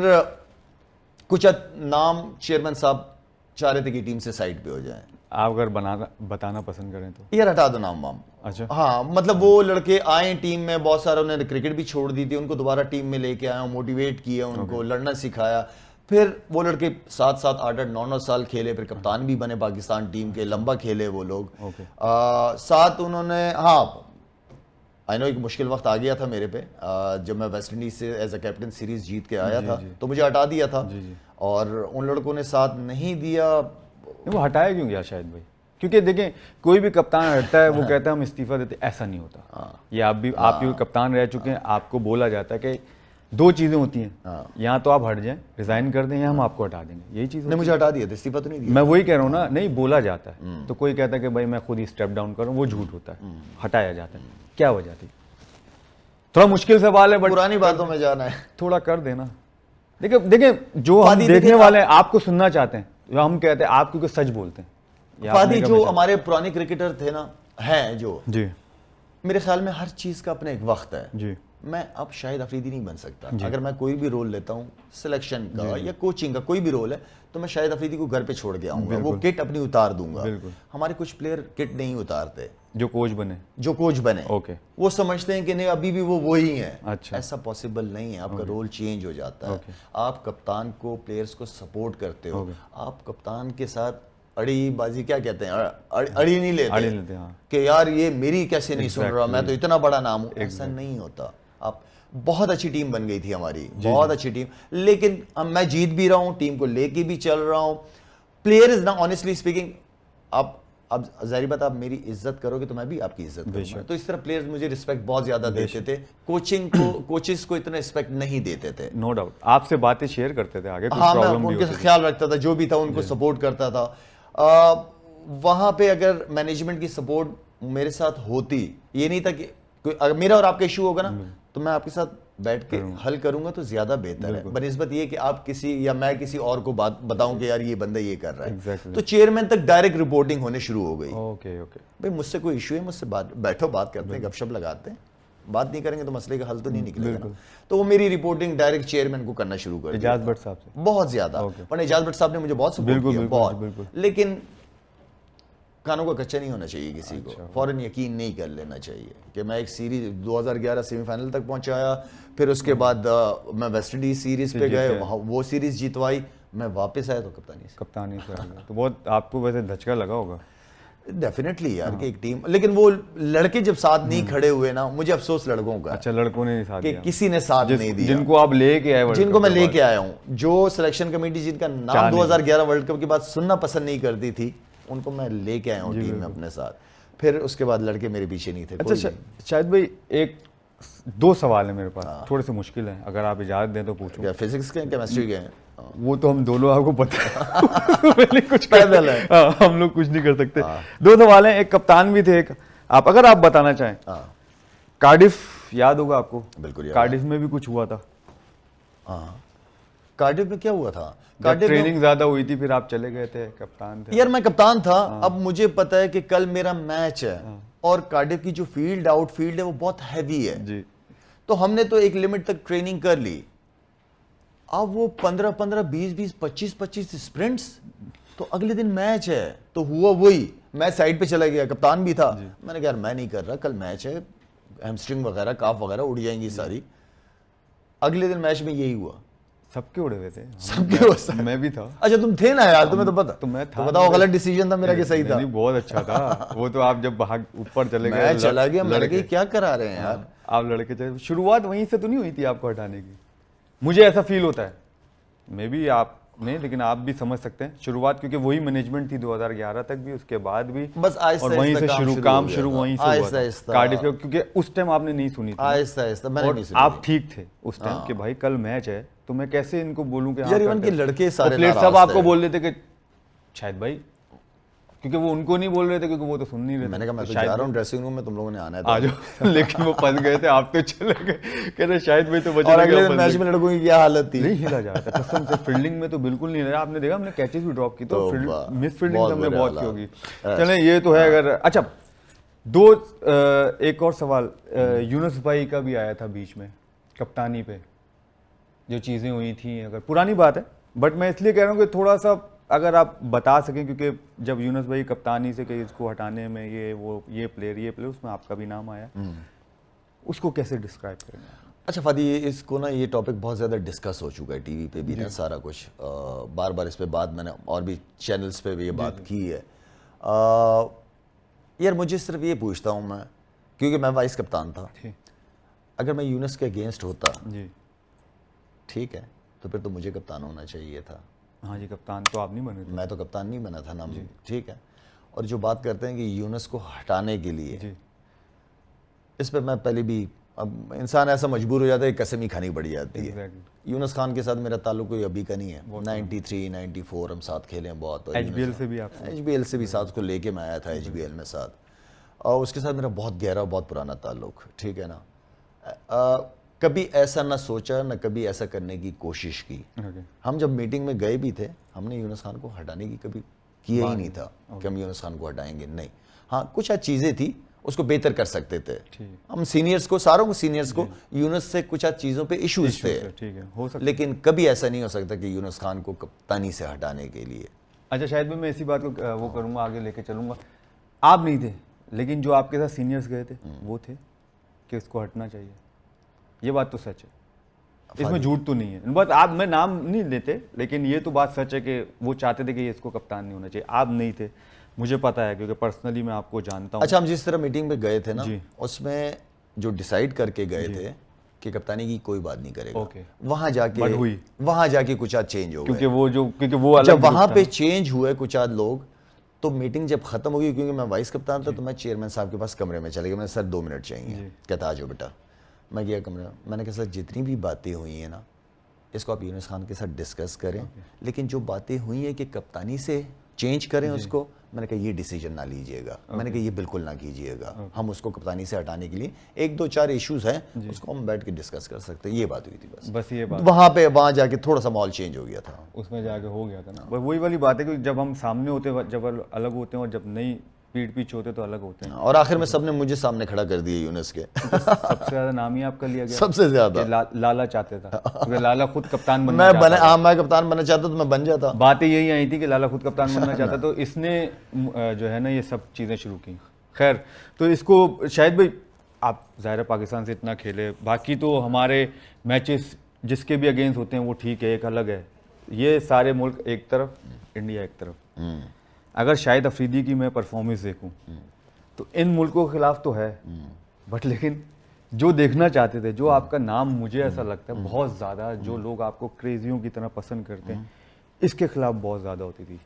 कुछ नाम चेयरमैन साहब चाह रहे थे कि टीम से साइड पे हो जाएं। आप अगर बताना पसंद करें तो? यार हटा दो नाम वाम। अच्छा। हाँ, मतलब वो लड़के आए टीम में, बहुत सारे उन्होंने क्रिकेट भी छोड़ दी थी, उनको दोबारा टीम में लेके आया, मोटिवेट किया उनको, लड़ना सिखाया। फिर वो लड़के 7-7, 8-8, 9-9 साल खेले, फिर कप्तान भी बने पाकिस्तान टीम के, लंबा खेले वो लोग। साथ उन्होंने, हाँ आई नो एक मुश्किल वक्त आ गया था मेरे पे, जब मैं वेस्ट इंडीज से एज अ कैप्टन सीरीज जीत के आया था, तो मुझे हटा दिया था। और उन लड़कों ने साथ नहीं दिया। वो हटाया क्यों गया शायद भाई? क्योंकि देखें, कोई भी कप्तान हटता है वो कहता है हम इस्तीफा देते, ऐसा नहीं होता। ये आप भी कप्तान रह चुके हैं, आपको बोला जाता है कि दो चीजें होती हैं, यहाँ तो आप हट जाएं, रिजाइन कर दें, या हम आपको हटा देंगे, यही चीज। नहीं, मुझे हटा दिया था, इस्तीफा तो नहीं दिया। मैं वही कह रहा हूँ ना, नहीं बोला जाता है, तो कोई कहता है कि भाई मैं खुद ही स्टेप डाउन करूँ, वो झूठ होता है, हटाया जाता है। क्या वजह थी? थोड़ा मुश्किल सवाल है, बट पुरानी बातों में जाना है, थोड़ा कर देना। देखिए जो हम देखने वाले हैं आपको सुनना चाहते हैं, जो हम कहते हैं आप क्योंकि सच बोलते हैं। फादी जो हमारे पुराने क्रिकेटर थे ना, हैं जो, जी, मेरे ख्याल में हर चीज का अपना एक वक्त है जी। मैं अब शाहिद अफरीदी नहीं बन सकता। अगर मैं कोई भी रोल लेता हूँ, सिलेक्शन का या कोचिंग का कोई भी रोल है, तो मैं शाहिद अफरीदी को घर पे छोड़ के आऊंगा, वो किट अपनी उतार दूंगा। हमारे कुछ प्लेयर किट नहीं उतारते, जो कोच बने, ओके, वो समझते हैं कि नहीं अभी भी वो वही हैं। अच्छा। ऐसा पॉसिबल नहीं है, आपका रोल चेंज हो जाता है। आप कप्तान को, प्लेयर्स को सपोर्ट करते हो, आप कप्तान के साथ अड़ी बाजी, क्या कहते हैं, अड़ी नहीं लेते, हाँ। कि यार ये मेरी कैसे नहीं सुन रहा, मैं तो इतना बड़ा नाम हूं। ऐसा नहीं होता। आप बहुत अच्छी टीम बन गई थी हमारी, बहुत अच्छी टीम, लेकिन अब मैं जीत भी रहा हूं, टीम को लेके भी चल रहा हूं। प्लेयर इज ना, ऑनेस्टली स्पीकिंग, अब जाहिर बात, आप मेरी इज्जत करोगे तो मैं भी आपकी इज्जत करूंगा। तो इस तरह प्लेयर्स मुझे रिस्पेक्ट बहुत ज्यादा देते थे, कोचेस को इतना रिस्पेक्ट नहीं देते थे। नो डाउट, आपसे बातें शेयर करते थे आगे, हाँ, मैं उनके ख्याल रखता था, जो भी था उनको सपोर्ट करता था। वहां पे अगर मैनेजमेंट की सपोर्ट मेरे साथ होती, ये नहीं था कि अगर मेरा और आपका इशू होगा ना, तो मैं आपके साथ बैठ के हल करूंगा तो ज्यादा बेहतर है, बनिस्बत ये कि आप किसी या मैं किसी और को बात बताऊं कि यार ये बंदा ये कर रहा है। तो चेयरमैन तक डायरेक्ट रिपोर्टिंग होने शुरू हो गई। ओके भाई मुझसे कोई इशू है, मुझसे बैठो, बात करते हैं, गपशप लगाते हैं, बात नहीं करेंगे तो मसले का हल तो नहीं निकलेगा ना। तो वो मेरी रिपोर्टिंग डायरेक्ट चेयरमैन को करना शुरू कर दिया, इजाज भट्ट साहब से, बहुत ज्यादा। वरना इजाज भट्ट साहब ने मुझे बहुत सपोर्ट किया, बहुत, लेकिन कानों का कच्चा नहीं होना चाहिए किसी को, फौरन यकीन नहीं कर लेना चाहिए कि मैं एक सीरीज 2011 सेमीफाइनल तक पहुंचाया, फिर उसके बाद मैं वेस्ट इंडीज सीरीज पे गए, वहाँ वो सीरीज जीतवाई, मैं वापस आया तो कप्तानी से आ गया। तो बहुत आपको वैसे धचका लगा होगा डेफिनेटली यार, कि एक टीम, लेकिन वो लड़के जब साथ नहीं खड़े हुए ना, मुझे अफसोस लड़कों का। अच्छा, लड़कों ने साथ दिया, किसी ने साथ नहीं दिया, जिनको आप लेके आए, जिनको मैं लेके आया हूँ, जो सिलेक्शन कमेटी जिनका नाम 2011 वर्ल्ड कप के बाद सुनना पसंद नहीं करती थी, उनको मैं लेके आया हूँ टीम में अपने साथ। फिर उसके बाद लड़के मेरे पीछे नहीं थे। अच्छा शायद भाई, एक 2 सवाल है मेरे पास, थोड़े से मुश्किल हैं, अगर आप इजाज़त दें तो पूछूं। क्या फिजिक्स के केमिस्ट्री के हैं? वो तो हम दोनों आपको पता है पहले कुछ पैदल है। हाँ, हम लोग कुछ नहीं कर सकते। 2 सवाल हैं, एक कप्तान भी थे, एक आप, अगर आप बताना चाहें। हाँ कार्डिफ याद होगा आपको? बिल्कुल याद कार्डिफ में भी कुछ हुआ था, हाँ। कार्डिफ में क्या हुआ था? जब कार्डिफ में ट्रेनिंग ज्यादा हुई थी फिर आप चले गए थे, कप्तान थे। यार मैं कप्तान था। अब मुझे पता है कि कल मेरा मैच है और कार्डिफ की जो फील्ड आउटफील्ड है वो बहुत हैवी है, जी तो हमने तो एक लिमिट तक ट्रेनिंग कर ली। अब वो 15-15, 20-20, 25-25 स्प्रिंट्स, तो अगले दिन मैच है, तो हुआ वही, मैं साइड पे चला गया, कप्तान भी था। मैंने कहा यार मैं नहीं कर रहा, कल मैच है, हैमस्ट्रिंग वगैरह काफ वगैरह उड़ जाएंगी सारी। अगले दिन मैच में यही हुआ। सबके उड़े हुए थे, सबके वैसा। मैं भी था। अच्छा तुम थे ना यार, तुम्हें तो पता। तो मैं था, तो बताओ गलत डिसीजन था मेरा कि सही था? नहीं, बहुत अच्छा था वो तो। आप जब भाग ऊपर चले गए, मैं चला गया, मैंने लड़के, कहा क्या करा रहे हैं यार। आप लड़के चले, शुरुआत वहीं से तो नहीं हुई थी आपको हटाने की, मुझे ऐसा फील होता है। मे बी आप नहीं, लेकिन आप भी समझ सकते हैं शुरुआत, क्योंकि वही मैनेजमेंट थी 2011 तक भी, उसके बाद भी बस आहिस्ता और वहीं से काम शुरू वहीं से हुआ आहिस्ता था आहिस्ता। कार्डिफ, क्योंकि उस टाइम आपने नहीं सुनी थी आहिस्ता आहिस्ता मैंने और नहीं सुनी। आप ठीक थे उस टाइम कि भाई कल मैच है, तो मैं कैसे इनको बोलूं कि यार इवन के लड़के सारे प्लेयर नाराज सब आपको थे। बोल रहे थे कि शायद भाई, क्योंकि वो उनको नहीं बोल रहे थे क्योंकि वो तो सुन नहीं रहे थे। मैंने कहा मैं तो शायद जा रहा हूँ ड्रेसिंग रूम में, तुम लोगों ने आना है तो आ जाओ लेकिन वो फंस गए थे, आप तो चले गए, कह रहे शायद भाई तो बचे और रह गए, अगले वो दिन फंस मैच गए। में लड़कों की क्या हालत थी। नहीं हिला जा रहा था कसम से, फील्डिंग में तो बिल्कुल नहीं रहा। आपने देखा हमने कैचेस भी ड्रॉप की, तो वाह, मिस फील्डिंग बहुत हमने बुरे बहुत की हालात। होगी। चलें ये तो है। अगर अच्छा एक और सवाल, यूनुस भाई का भी आया था बीच में कप्तानी पे, जो चीज़ें हुई थी, अगर पुरानी बात है, बट मैं इसलिए कह रहा हूँ कि थोड़ा सा अगर आप बता सकें, क्योंकि जब यूनुस भाई कप्तानी से कि इसको हटाने में ये प्लेयर उसमें आपका भी नाम आया, उसको कैसे डिस्क्राइब करेंगे? अच्छा फादी, इसको ना ये टॉपिक बहुत ज़्यादा डिस्कस हो चुका है टीवी पे भी ना, सारा कुछ बार बार इस पे बात मैंने और भी चैनल्स पे भी ये बात की है। यार मुझे सिर्फ ये पूछता हूँ मैं, क्योंकि मैं वाइस कप्तान था, अगर मैं यूनुस के अगेंस्ट होता जी ठीक है, तो फिर तो मुझे कप्तान होना चाहिए था। हाँ जी, कप्तान तो आप नहीं बने थे। मैं तो कप्तान नहीं बना था ना, ठीक है। और जो बात करते हैं कि यूनुस को हटाने के लिए जी इस पर मैं पहले भी, अब इंसान ऐसा मजबूर हो जाता है, कसम ही खानी पड़ जाती है। एग्जैक्टली। यूनुस खान के साथ मेरा ताल्लुक कोई अभी का नहीं है। 93, 94 हम साथ खेले हैं बहुत। एचबीएल से भी आप? एचबीएल से भी साथ को लेके मैं आया था एचबीएल में साथ, और उसके साथ मेरा बहुत गहरा बहुत पुराना ताल्लुक, ठीक है ना। कभी ऐसा ना सोचा ना कभी ऐसा करने की कोशिश की। हम जब मीटिंग में गए भी थे, हमने यूनुस खान को हटाने की कभी किया ही नहीं था कि हम यूनुस खान को हटाएंगे, नहीं। हाँ कुछ चीज़ें थी उसको बेहतर कर सकते थे हम, सीनियर्स को, सारों को सीनियर्स को यूनुस से कुछ चीज़ों पे इश्यूज थे, ठीक है, हो सकता, लेकिन कभी ऐसा नहीं हो सकता कि यूनुस खान को कप्तानी से हटाने के लिए। अच्छा शायद भी मैं इसी बात को वो करूँगा, आगे लेके चलूँगा। आप नहीं थे, लेकिन जो आपके साथ सीनियर्स गए थे वो थे कि इसको हटना चाहिए, ये बात तो सच है, इसमें झूठ तो नहीं है। बस आप, मैं नाम नहीं लेते, लेकिन ये तो बात सच है कि वो चाहते थे कि ये इसको कप्तान नहीं होना चाहिए। आप नहीं थे, मुझे पता है, क्योंकि पर्सनली मैं आपको जानता हूँ। अच्छा, हम जिस तरह मीटिंग में गए थे ना, जी। उसमें जो डिसाइड करके गए थे कि कप्तानी की कोई बात नहीं करेगा, ओके। वहां जाके बट हुई, वहां जाके कुछ आज चेंज हो गए, क्योंकि वो अलग जब वहां ग्रुप पे था। चेंज हुए कुछ आज लोग, तो मीटिंग जब खत्म हो गई, क्योंकि मैं वाइस कप्तान था, तो मैं चेयरमैन साहब के पास कमरे में चले गया। मैंने सर 2 मिनट चाहिए, कहता आ जाओ बेटा। मैं गया कमरे में, मैंने कहा सर जितनी भी बातें हुई हैं ना, इसको आप यूनुस खान के साथ डिस्कस करें, लेकिन जो बातें हुई हैं कि कप्तानी से चेंज करें उसको, मैंने कहा ये डिसीजन ना लीजिएगा, मैंने कहा ये बिल्कुल ना कीजिएगा। हम उसको कप्तानी से हटाने के लिए 1-2-4 इश्यूज हैं, उसको हम बैठ के डिस्कस कर सकते हैं, ये बात हुई थी बस ये बात। वहाँ जाके थोड़ा सा माहौल चेंज हो गया था, उसमें जाके हो गया था ना। बस वही वाली बात है कि जब हम सामने होते हैं जब अलग होते हैं, और जब नहीं पीठ पीछे होते तो अलग होते हैं। और आखिर में सबने मुझे सामने खड़ा कर दिया यूनुस के। सबसे ज्यादा नाम ही आपका लिया गया, सबसे ज्यादा लाला चाहते था, क्योंकि लाला खुद कप्तान बनना चाहता था। मैं कप्तान बनना चाहता तो मैं बन जाता। बातें यही आई थी कि लाला खुद कप्तान बनना चाहता, तो इसने जो है ना ये सब चीज़ें शुरू की। खैर, तो इसको शायद भाई आप ज़ाहिर पाकिस्तान से इतना खेले, बाकी तो हमारे मैचेस जिसके भी अगेंस्ट होते हैं वो ठीक है, एक अलग है। ये सारे मुल्क एक तरफ, इंडिया एक तरफ। अगर शाहिद अफरीदी की मैं परफॉर्मेंस देखूं तो इन मुल्कों के खिलाफ तो है, बट लेकिन जो देखना चाहते थे, जो आपका नाम मुझे ऐसा लगता है बहुत ज़्यादा, जो लोग आपको क्रेजियों की तरह पसंद करते हैं, इसके खिलाफ बहुत ज़्यादा होती थी।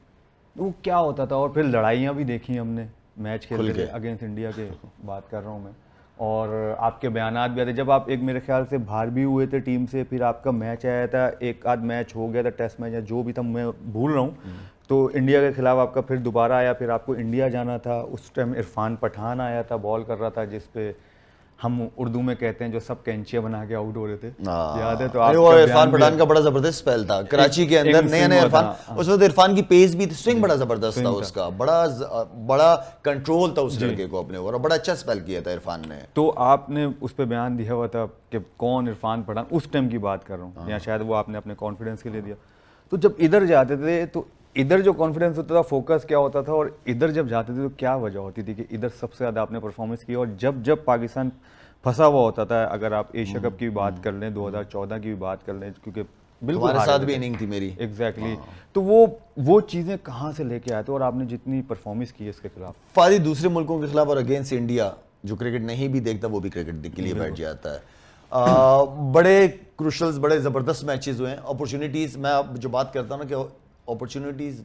वो क्या होता था, और फिर लड़ाइयाँ भी देखी हमने, मैच खेलते थे अगेंस्ट इंडिया के, बात कर रहा हूँ मैं, और आपके बयानात भी आते, जब आप एक मेरे ख्याल से बाहर भी हुए थे टीम से, फिर आपका मैच आया था, एक आध मैच हो गया था टेस्ट मैच या जो भी था, मैं भूल रहा हूँ, तो इंडिया के खिलाफ आपका फिर दोबारा आया, फिर आपको इंडिया जाना था, उस टाइम इरफान पठान आया था, बॉल कर रहा था, जिस पे हम उर्दू में कहते हैं जो सब कैंचियां बना के आउट हो रहे थे, याद है? तो अरे आपका वो बयान इरफान भी पठान का बड़ा जबरदस्त स्पेल था कराची के अंदर, एक नया swing नया हुआ इरफान, था, हाँ। उस वक्त इरफान की पेस भी थी, स्विंग बड़ा जबरदस्त था swing था। उसका, बड़ा कंट्रोल था उस लड़के को अपने ऊपर, और बड़ा अच्छा स्पेल किया था इरफान ने। तो आपने उस पर बयान दिया हुआ था कि कौन इरफान पठान, उस टाइम की बात कर रहा हूँ, या शायद वो आपने अपने कॉन्फिडेंस के लिए दिया। तो जब इधर जाते थे तो इधर जो कॉन्फिडेंस होता था, फोकस क्या होता था, और इधर जब जाते थे तो क्या वजह होती थी कि इधर सबसे ज़्यादा आपने परफॉर्मेंस की, और जब जब पाकिस्तान फंसा हुआ होता था, अगर आप एशिया कप की भी बात कर लें, 2014 की भी बात कर लें, क्योंकि बिल्कुल तुम्हारे हार साथ गए भी थे। इनिंग थी मेरी। एग्जैक्टली तो वो चीज़ें कहाँ से लेके आए थे, और आपने जितनी परफॉर्मेंस की है इसके खिलाफ? फादी दूसरे मुल्कों के खिलाफ और अगेंस्ट इंडिया, जो क्रिकेट नहीं भी देखता वो भी क्रिकेट के लिए बैठ जाता है। बड़े क्रूशल्स, बड़े ज़बरदस्त मैचेस हुए हैं, अपॉर्चुनिटीज़, मैं अब जो बात करता हूँ ना कि अपॉर्चुनिटीज़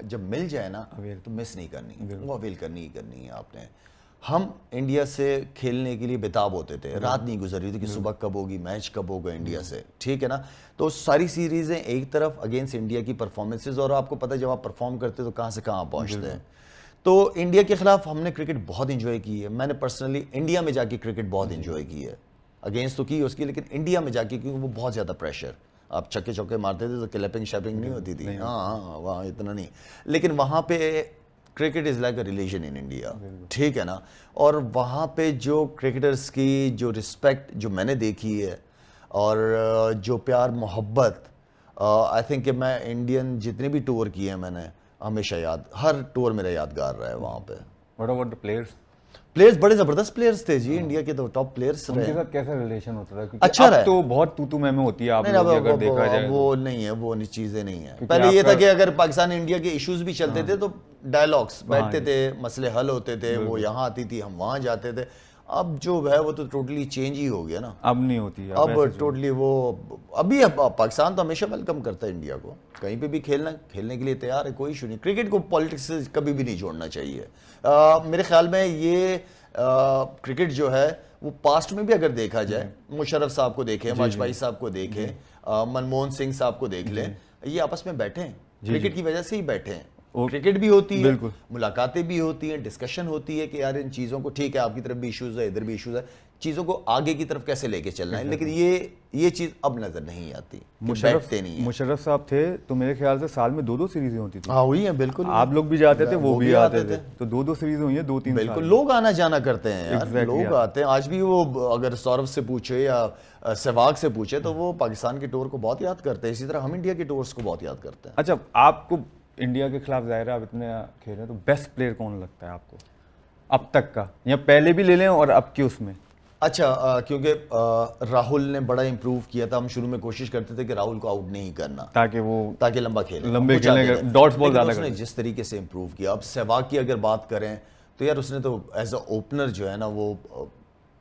जब मिल जाए ना तो मिस नहीं करनी, वो अवेल करनी ही करनी है आपने। हम इंडिया से खेलने के लिए बेताब होते थे, रात नहीं गुजर रही थी कि सुबह कब होगी, मैच कब होगा इंडिया से, ठीक है ना। तो सारी सीरीज़ें एक तरफ अगेंस्ट इंडिया की परफॉर्मेंसेज, और आपको पता है जब आप परफॉर्म करते हो तो कहाँ से कहाँ पहुँचते हैं। तो इंडिया के खिलाफ हमने क्रिकेट बहुत इंजॉय की है, मैंने पर्सनली इंडिया में जाके क्रिकेट बहुत इंजॉय की है, अगेंस्ट तो की उसकी, लेकिन इंडिया में जाके, क्योंकि वो बहुत ज़्यादा प्रेशर, आप छक्के चौके मारते थे तो क्लैपिंग शैपिंग नहीं होती थी, हाँ वहाँ इतना नहीं, लेकिन वहाँ पे cricket is like a religion in India, ठीक है ना। और वहाँ पे जो क्रिकेटर्स की जो रिस्पेक्ट जो मैंने देखी है, और जो प्यार मोहब्बत, आई थिंक कि मैं इंडियन जितने भी टूर किए हैं मैंने, हमेशा याद, हर टूर मेरा यादगार रहा है वहाँ पे। What about the players? Players बड़े जबरदस्त प्लेयर्स थे जी, इंडिया के तो टॉप प्लेयर्स रहे। उनके साथ कैसा रिलेशन होता था? क्योंकि अच्छा अब रहा है। तो बहुत तू मैं होती है आप नहीं लोग की, अब अगर देखा जाए वो नहीं है, वो चीज़ें नहीं है। क्योंकि पहले ये था आपका- कि अगर पाकिस्तान इंडिया के इश्यूज भी चलते थे तो डायलॉग्स बैठते थे, मसले हल होते थे, वो यहाँ आती थी, हम वहाँ जाते थे। अब जो है वो तो टोटली चेंज ही हो गया ना, अब नहीं होती है, अब ऐसे जो- टोटली वो, अभी अब पाकिस्तान तो हमेशा वेलकम करता है इंडिया को, कहीं पे भी खेलने के लिए तैयार है, कोई इशू नहीं। क्रिकेट को पॉलिटिक्स से कभी भी नहीं जोड़ना चाहिए। मेरे ख्याल में ये क्रिकेट जो है वो पास्ट में भी अगर देखा जाए, मुशर्रफ साहब को देखें, वाजपेयी साहब को देखें, मनमोहन सिंह साहब को देख लें, ये आपस में बैठे हैं, क्रिकेट की वजह से ही बैठे हैं। क्रिकेट भी होती है, मुलाकातें भी होती हैं, डिस्कशन होती है कि यार इन चीज़ों को, ठीक है आपकी तरफ भी इश्यूज है, इधर भी इश्यूज है, चीज़ों को आगे की तरफ कैसे लेके चलना है, लेकिन ये चीज़ अब नज़र नहीं आती, बैठते नहीं है। मुशर्रफ साहब थे तो मेरे ख्याल से साल में 2-2 सीरीजें होती थी। हाँ हुई है, बिल्कुल। आप लोग भी जाते थे, वो भी आते थे, तो 2-2 सीरीज हुई है, 2-3 बिल्कुल लोग आना जाना करते हैं यार, Exactly, लोग आते हैं आज भी। वो अगर सौरभ से पूछे या सहवाग से पूछे तो वो पाकिस्तान के टूर को बहुत याद करते हैं, इसी तरह हम इंडिया के टूर्स को बहुत याद करते हैं। अच्छा, आपको इंडिया के खिलाफ ज़ाहिर है आप इतने खेल रहे, तो बेस्ट प्लेयर कौन लगता है आपको अब तक का, या पहले भी ले लें और अब की उसमें? अच्छा, क्योंकि राहुल ने बड़ा इंप्रूव किया था, हम शुरू में कोशिश करते थे कि राहुल को आउट नहीं करना ताकि लंबा खेले, लंबे हम चाहते खेलने थे। के डॉट्स बॉल लेकिन ज़्यादा उसने करते। जिस तरीके से इंप्रूव किया, अब सहवाग की अगर बात करें तो यार उसने तो एज अ ओपनर जो है ना वो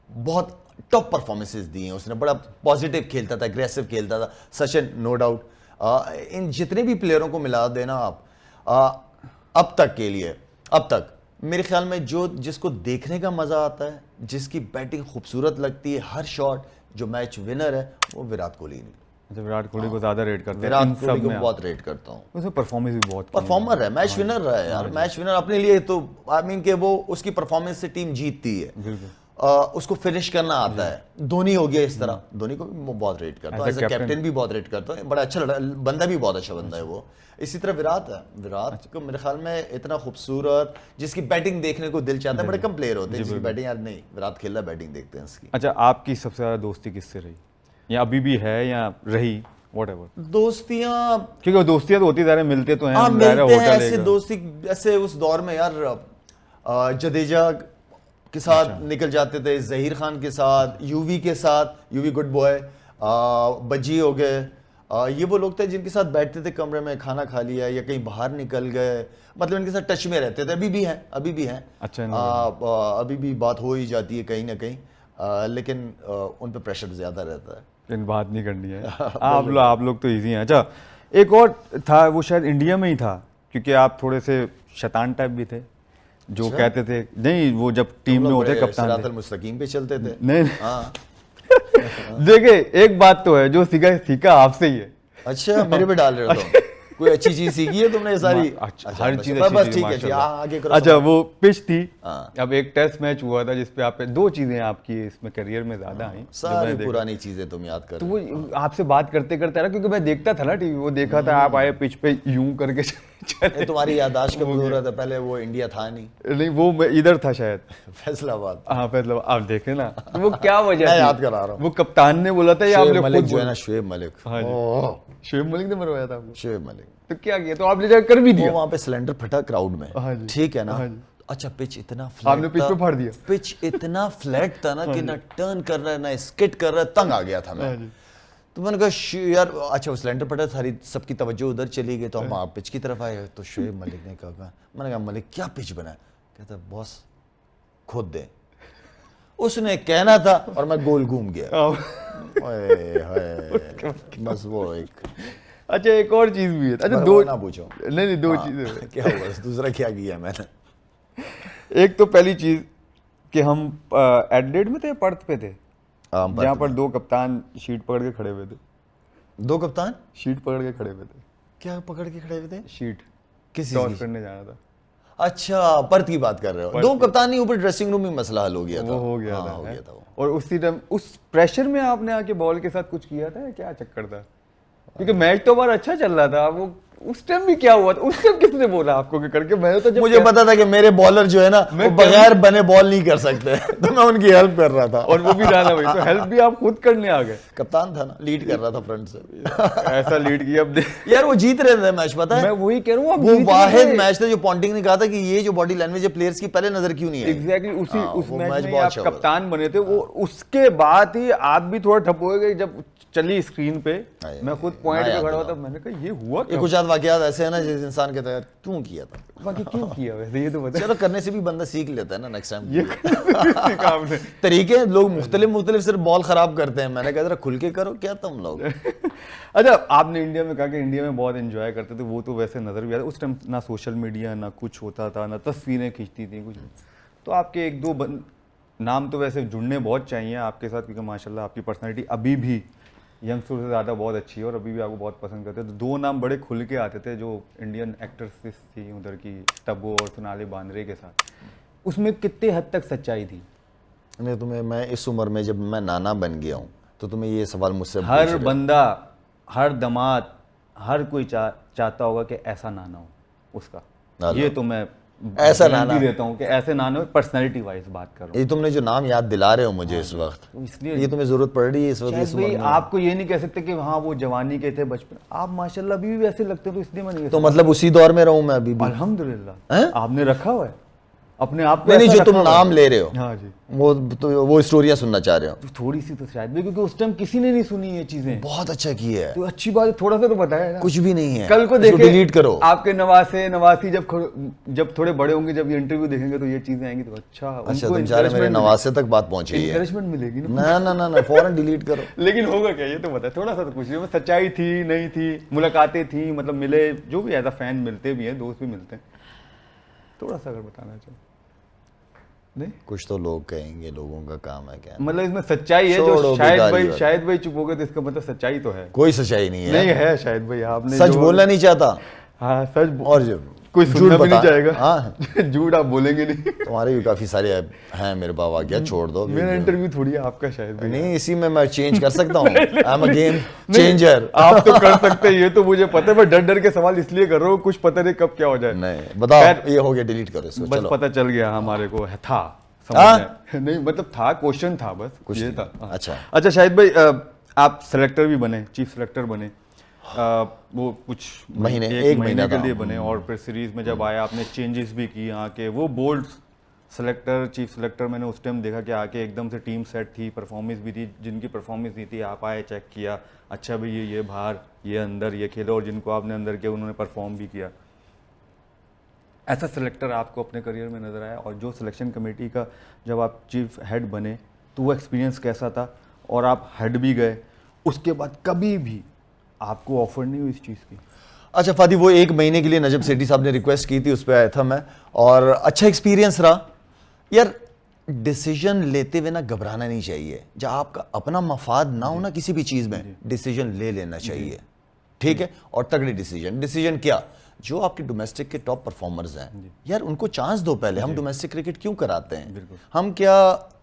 बहुत टॉप परफॉर्मेंसेज दी हैं, उसने बड़ा पॉजिटिव खेलता था, एग्रेसिव खेलता था, सचिन नो डाउट। इन जितने भी प्लेयरों को मिला देना आप, अब तक के लिए, अब तक मेरे ख्याल में जो जिसको देखने का मजा आता है, जिसकी बैटिंग खूबसूरत लगती है, हर शॉट, जो मैच विनर है वो विराट कोहली नहीं। अच्छा, विराट कोहली को ज़्यादा रेट करते हैं, विराट कोहली को बहुत रेट करता हूँ, उसमें परफॉर्मेंस भी बहुत परफॉर्मर है, मैच विनर रहा है यार, मैच विनर अपने लिए तो आई मीन कि वो उसकी परफॉर्मेंस से टीम जीतती है, उसको फिनिश करना आता है। धोनी हो गया इस तरह, धोनी को भी बहुत रेट करता हूँ, एज अ कैप्टन भी बहुत रेट करता हूँ, बड़ा अच्छा बंदा भी, बहुत अच्छा बंदा है वो। इसी तरह विराट है, विराट को मेरे ख्याल में इतना खूबसूरत, जिसकी बैटिंग देखने को दिल चाहता है, बड़े कम प्लेयर होते हैं जिसकी बैटिंग, यार नहीं विराट खेल रहा है, बैटिंग देखते हैं उसकी। अच्छा, आपकी सबसे ज़्यादा दोस्ती किससे रही, या अभी भी है या रही, व्हाटएवर? दोस्तियां, क्योंकि दोस्तियां तो होती ज़्यादा, मिलते तो हैं, हाँ मिलते हैं, होटल ऐसे दोस्ती, ऐसे उस दौर में यार जडेजा के साथ निकल जाते थे, जहीर खान के साथ, यूवी के साथ, यूवी गुड बॉय, बज्जी हो गए, ये वो लोग थे जिनके साथ बैठते थे कमरे में, खाना खा लिया या कहीं बाहर निकल गए, मतलब इनके साथ टच में रहते थे, अभी भी हैं, अभी भी हैं। अच्छा, अभी भी बात हो ही जाती है कहीं ना कहीं, लेकिन उन पे प्रेशर ज़्यादा रहता है, लेकिन बात नहीं करनी है। आप लोग तो इजी हैं। अच्छा, एक और था, वो शायद इंडिया में ही था, क्योंकि आप थोड़े से शैतान टाइप भी थे, जो कहते थे नहीं, वो जब टीम में होते कप्तान थे। सिरातल मुस्तकीम पे चलते थे। नहीं हाँ देखिए, एक बात तो है, जो सीखा आपसे ही है। अच्छा, मेरे पे डाल रहे हो तुम। कोई अच्छी चीज सीखी है तुमने सारी? अच्छा, हर चीज बस अच्छी ठीक है जी, माशाल्लाह। आगे करो। अच्छा, वो पिच थी। हाँ। अब एक टेस्ट मैच हुआ था जिसपे आप दो चीजें आपकी इसमें करियर में ज्यादा आई, जो सारी मैंने देखा। पुरानी चीजें तुम याद कर तो रहे हो। वो आपसे बात करते करते आ रहा, क्योंकि मैं देखता था ना टीवी, वो देखा था आप आए पिच पे यूं करके चले। ये तुम्हारी याददाश्त कमजोर है, तो पहले वो इंडिया था नहीं, नहीं, वो मैं इधर था शायद। फैसलाबाद। हाँ, मतलब आप देखे ना, तो वो क्या वजह मैं थी? याद करा रहा हूँ। वो कप्तान ने बोला था या आपने शुएब खुद मलिक जो है बोला? ना, शुएब मलिक। हाँ जी। ओह, शुएब मलिक ने मरवाया था आपको? शुएब मलिक। तो क्या किया? तो आपने जाकर कर भी वो दिया? वहां पे सिलेंडर फटा क्राउड में, हाँ जी। ठीक है ना। हाँ जी। अच्छा, पिच इतना आपने फ्लैट पिच था, पे फाड़ दिया? पिच इतना फ्लैट था ना कि ना टर्न कर रहा है ना स्किट कर रहा है, तंग आ गया था मैं। हाँ जी। तो मैंने कहा यार, अच्छा वो सिलेंडर फटा, सारी सबकी तवज्जो उधर चली गई, तो हम आप पिच की तरफ आए। तो शुएब मलिक ने कहा, मैंने कहा मलिक क्या पिच बना है? कहता बॉस खुद दे। उसने कहना था और मैं गोल घूम गया। ओए होए, बस वो एक। अच्छा, एक और चीज भी है। अच्छा, पर दो वो ना पूछो। नहीं, दो हाँ, चीजें। क्या हुआ दूसरा क्या किया मैंने? एक तो पहली चीज कि हम एडिलेड में थे, पर्थ पे थे, जहाँ पर दो कप्तान शीट पकड़ के खड़े हुए थे। दो कप्तान शीट पकड़ के खड़े हुए थे। क्या पकड़ के खड़े हुए थे? शीट किसी टॉस की? करने जाना था। अच्छा, पर्थ की बात कर रहे हो। पर्थ दो की। कप्तान नहीं, ऊपर ड्रेसिंग रूम में मसला हल हो गया था। वो हो गया हाँ, था, हो है? गया था वो। और उसी टाइम उस प्रेशर में आपने आके बॉल के साथ कुछ किया था या क्या चक्कर था? क्योंकि मैच तो हमारा अच्छा चल रहा था, वो उस टाइम भी क्या हुआ था? उस टाइम किसने बोला आपको कि करके? मैं तो जब मुझे पता था कि मेरे बॉलर जो है ना, वो बगैर बने बॉल नहीं कर सकते, तो मैं उनकी हेल्प कर रहा था। और वो भी डाला भाई, तो हेल्प भी आप खुद करने आ गए। कप्तान था ना, लीड कर रहा था फ्रंट से। ऐसा लीड किया अब यार वो जीत रहे थे मैच, पता है? मैं वही कह रहा हूँ, वो वाहिद मैच था जो पॉन्टिंग ने कहा था कि ये जो बॉडी लैंग्वेज है प्लेयर्स की पहले नजर क्यों नहीं आई। एग्जैक्टली उसी हाँ, उस वो मैच मैच में बहुत आप अच्छा हुआ था। कप्तान बने थे। वो उसके बाद ही आप भी थोड़ा ठप हो गए जब चली स्क्रीन पे। मैं खुद पॉइंट पे खड़ा हुआ था, मैंने कहा ये हुआ ये क्या? कुछ आध वाकयात ऐसे है ना जिस इंसान के तहत क्यों किया था। बाकी क्यों किया वैसे, ये तो बता। चलो, करने से भी बंदा सीख लेता है ना नेक्स्ट टाइम। ये सीखा आपने? तरीके लोग मुख्तलिफ सिर्फ बॉल खराब करते हैं। मैंने कहा जरा खुल के करो क्या तुम लोग। अच्छा, आपने इंडिया में कहा कि इंडिया में बहुत एंजॉय करते थे, वो तो वैसे नजर भी आता। उस टाइम ना सोशल मीडिया, ना कुछ होता था, ना तस्वीरें खींचती थी कुछ। तो आपके एक दो नाम तो वैसे जुड़ने बहुत चाहिए आपके साथ, क्योंकि माशाल्लाह आपकी पर्सनैलिटी अभी भी यंगस्टर से ज़्यादा बहुत अच्छी है और अभी भी आपको बहुत पसंद करते हैं। तो दो नाम बड़े खुल के आते थे जो इंडियन एक्ट्रेसेस थी उधर की, तब्बू और सोनाली बांद्रे के साथ। उसमें कितने हद तक सच्चाई थी? नहीं, तुम्हें मैं इस उम्र में जब मैं नाना बन गया हूँ, तो तुम्हें ये सवाल मुझसे पूछ हर रहे हो। बंदा, हर दामाद, हर कोई चाहता होगा कि ऐसा नाना हो उसका। ये तो मैं ऐसा गारंटी नाना देता हूँ कि ऐसे नाना हो, पर्सनैलिटी वाइज बात कर रहा ये तुमने जो नाम याद दिला रहे हो मुझे इस वक्त, हूँ। इसलिए ये तुम्हें जरूरत पड़ रही है इस वक्त शायद इस उम्र भाई में। आपको ये नहीं कह सकते कि हाँ वो जवानी के थे, बचपन। आप माशाल्लाह अभी भी वैसे लगते हो, तो इसलिए मैं नहीं तो मतलब उसी दौर में रहूं मैं अभी भी? अल्हम्दुलिल्लाह। हैं? आपने रखा हुआ है अपने आप को? नहीं, ऐसा जो तुम रखा हुआ नाम है? ले रहे हो हाँ जी, वो स्टोरियां सुनना चाह रहे हो। तो थोड़ी सी तो शायद भी, क्योंकि उस टाइम किसी ने नहीं सुनी ये चीजें। बहुत अच्छा किया है। तो अच्छी बात है, थोड़ा सा तो बताया ना। कुछ भी नहीं है, कल को इसको देखे डिलीट करो। आपके नवासी जब थोड़े बड़े होंगे, जब ये इंटरव्यू देखेंगे तो ये चीजें आएंगी, तो अच्छा अच्छा, तुम चाह रहे मेरे नवासे तक बात पहुंची है? इंकरेजमेंट मिलेगी ना। ना ना ना ना, फौरन डिलीट करो। लेकिन होगा क्या ये तो बताए, थोड़ा सा तो पूछ रही सच्चाई थी नहीं थी, मुलाकातें थी, मतलब मिले जो भी एज अ फैन मिलते भी हैं, दोस्त भी मिलते हैं, थोड़ा सा अगर बताना चाहो। नहीं, कुछ तो लोग कहेंगे, लोगों का काम है क्या। मतलब इसमें सच्चाई है छोड़ो, जो बेकारी बात। शायद भाई चुप हो गए, तो इसका मतलब सच्चाई तो है। कोई सच्चाई नहीं है। नहीं है शायद भाई, आपने सच बोलना नहीं चाहता। हाँ सच और जो कोई झूठ सुनना भी नहीं बता- चाहेगा। हाँ, झूठ आप बोलेंगे नहीं। तुम्हारे भी काफी सारे हैं मेरे बाबा, क्या छोड़ दो। मेरा इंटरव्यू थोड़ी है आपका शायद भाई। नहीं, इसी में मैं चेंज कर सकता हूँ। I am a game changer. आप तो कर सकते हैं, ये तो मुझे पता है, मैं डर डर के सवाल इसलिए कर रहा हूँ, कुछ पता नहीं कब क्या हो जाए। नहीं बताओ, ये हो गया, डिलीट करो इसको। बस चलो, पता चल गया हमारे को है, था हाँ? समझ में। नहीं मतलब था, क्वेश्चन था, बस कुछ ये नहीं। था। हाँ। अच्छा। शाहिद भाई, आप सेलेक्टर भी बने, चीफ सेलेक्टर बने, वो कुछ एक महीने के लिए बने, और फिर सीरीज में जब आया आपने चेंजेस भी किए आके। वो बोल्ड सेलेक्टर, चीफ सेलेक्टर, मैंने उस टाइम देखा कि आके एकदम से टीम सेट थी, परफॉर्मेंस भी थी। जिनकी परफॉर्मेंस नहीं थी आप आए, चेक किया, अच्छा भाई ये बाहर, ये अंदर, ये खेलो, और जिनको आपने अंदर किया उन्होंने परफॉर्म भी किया। ऐसा सेलेक्टर आपको अपने करियर में नज़र आया? और जो सिलेक्शन कमेटी का जब आप चीफ हेड बने तो वो एक्सपीरियंस कैसा था? और आप हेड भी गए, उसके बाद कभी भी आपको ऑफर नहीं हुई इस चीज़ की? अच्छा फादी, वो 1 महीने के लिए नजब सेठी साहब ने रिक्वेस्ट की थी, उस पर आया था मैं, और अच्छा एक्सपीरियंस रहा यार। डिसीजन लेते हुए ना घबराना नहीं चाहिए, जब आपका अपना मफाद ना हो ना किसी भी चीज में, डिसीजन ले लेना चाहिए, ठीक है। और तगड़ी डिसीजन क्या, जो आपके डोमेस्टिक के टॉप परफॉर्मर्स हैं यार, उनको चांस दो पहले। हम डोमेस्टिक क्रिकेट क्यों कराते हैं? हम क्या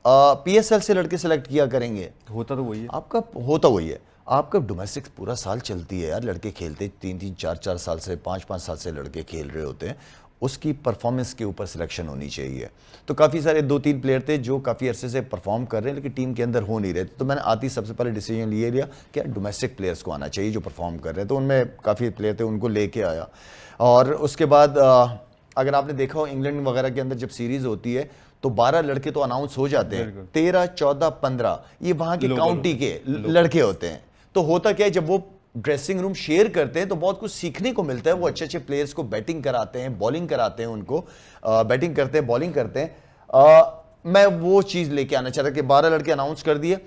पीएसएल से लड़के सेलेक्ट किया करेंगे? होता तो वही है। आपका होता वही है। आपका डोमेस्टिक पूरा साल चलती है यार, लड़के खेलते 3-3, 4-4 साल से, 5-5 साल से लड़के खेल रहे होते हैं, उसकी परफॉर्मेंस के ऊपर सिलेक्शन होनी चाहिए। तो काफ़ी सारे 2-3 प्लेयर थे जो काफ़ी अरसे से परफॉर्म कर रहे हैं लेकिन टीम के अंदर हो नहीं रहे, तो मैंने आती सबसे पहले डिसीजन ये लिया कि डोमेस्टिक प्लेयर्स को आना चाहिए जो परफॉर्म कर रहे हैं। तो उनमें काफ़ी प्लेयर थे, उनको लेके आया। और उसके बाद अगर आपने देखा हो इंग्लैंड वगैरह के अंदर जब सीरीज होती है तो 12 लड़के तो अनाउंस हो जाते हैं, 13, 14, 15 ये वहां के काउंटी के लड़के होते हैं। तो होता क्या है, जब वो ड्रेसिंग रूम शेयर करते हैं तो बहुत कुछ सीखने को मिलता है। वो अच्छे अच्छे प्लेयर्स को बैटिंग कराते हैं, बॉलिंग कराते हैं, उनको बैटिंग करते हैं, बॉलिंग करते हैं। मैं वो चीज लेके आना चाह रहा कि 12 लड़के अनाउंस कर दिए,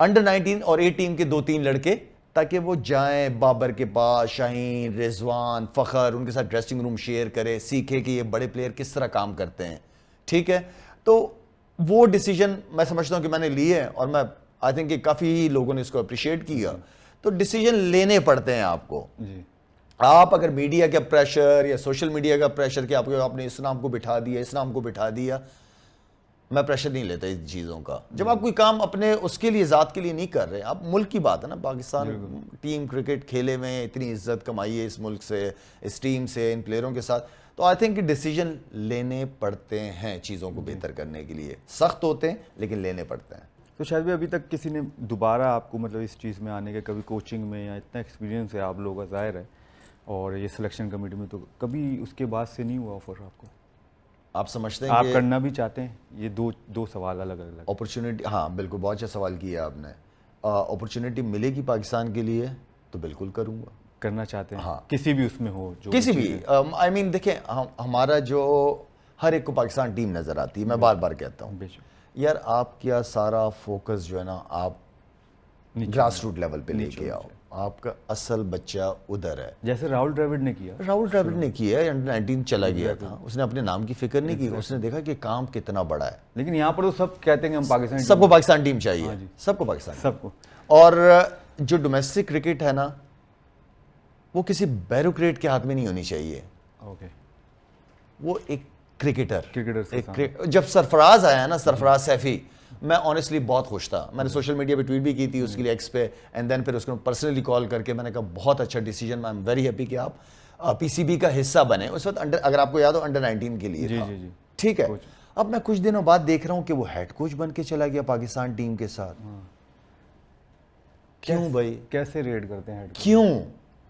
अंडर 19 और 18 के 2-3 लड़के, ताकि वो जाएं बाबर के पास, शाहीन, रिजवान, फखर, उनके साथ ड्रेसिंग रूम शेयर करें, सीखे कि ये बड़े प्लेयर किस तरह काम करते हैं, ठीक है। तो वो डिसीजन मैं समझता हूं कि मैंने लिए हैं, और मैं आई थिंक कि काफी लोगों ने इसको अप्रिशिएट किया। तो डिसीजन लेने पड़ते हैं आपको जी। आप अगर मीडिया का प्रेशर या सोशल मीडिया का प्रेशर कि आपने इस नाम को बिठा दिया, इस नाम को बिठा दिया, मैं प्रेशर नहीं लेता इस चीज़ों का। जब आप कोई काम अपने उसके लिए, ज़ात के लिए नहीं कर रहे, आप मुल्क की बात है ना, पाकिस्तान टीम क्रिकेट खेले में इतनी इज्जत कमाई है इस मुल्क से, इस टीम से, इन प्लेयरों के साथ, तो आई थिंक कि डिसीजन लेने पड़ते हैं चीज़ों को बेहतर करने के लिए। सख्त होते हैं लेकिन लेने पड़ते हैं। तो शायद भी अभी तक किसी ने दोबारा आपको मतलब इस चीज़ में आने के, कभी कोचिंग में, या इतना एक्सपीरियंस है आप लोगों का ज़ाहिर है, और ये सिलेक्शन कमेटी में, तो कभी उसके बाद से नहीं हुआ ऑफर आपको? आप समझते हैं आप करना भी चाहते हैं? ये दो सवाल अलग अलग। अपॉर्चुनिटी, हाँ बिल्कुल, बहुत अच्छा सवाल किया आपने। अपॉर्चुनिटी मिलेगी पाकिस्तान के लिए तो बिल्कुल करूँगा। करना चाहते हैं? हाँ, किसी भी उसमें हो, जो किसी भी, आई मीन देखें, हमारा जो हर एक को पाकिस्तान टीम नज़र आती है, मैं बार बार कहता हूँ यार, आप क्या सारा फोकस जो है ना, आप ग्रास रूट लेवल पे लेके आओ, आपका असल बच्चा उधर है। जैसे राहुल द्रविड़ ने किया, अंडर 19 चला गया था, उसने अपने नाम की फिक्र नहीं की, उसने देखा कि काम कितना बड़ा है। लेकिन यहाँ पर तो सब कहते हैं कि हम पाकिस्तान, सबको पाकिस्तान टीम चाहिए, सबको पाकिस्तान, सबको। और जो डोमेस्टिक क्रिकेट है ना, वो किसी ब्यूरोक्रेट के हाथ में नहीं होनी चाहिए। ओके, वो एक क्रिकेटर से जब सरफराज आया ना, सरफराज सैफी, मैं ऑनेस्टली बहुत खुश था। मैंने सोशल मीडिया पे ट्वीट भी की थी उसके लिए, एक्स पे, एंड देन फिर उसको पर्सनली कॉल करके मैंने कहा बहुत अच्छा decision, I am very happy कि आप पीसीबी का हिस्सा बने। उस वक्त अंडर, अगर आपको याद हो, अंडर 19 के लिए था, ठीक है। अब मैं कुछ दिनों बाद देख रहा हूं कि वो हेड कोच बन के चला गया पाकिस्तान टीम के साथ। क्यों भाई, कैसे रेड करते हैं? क्यों?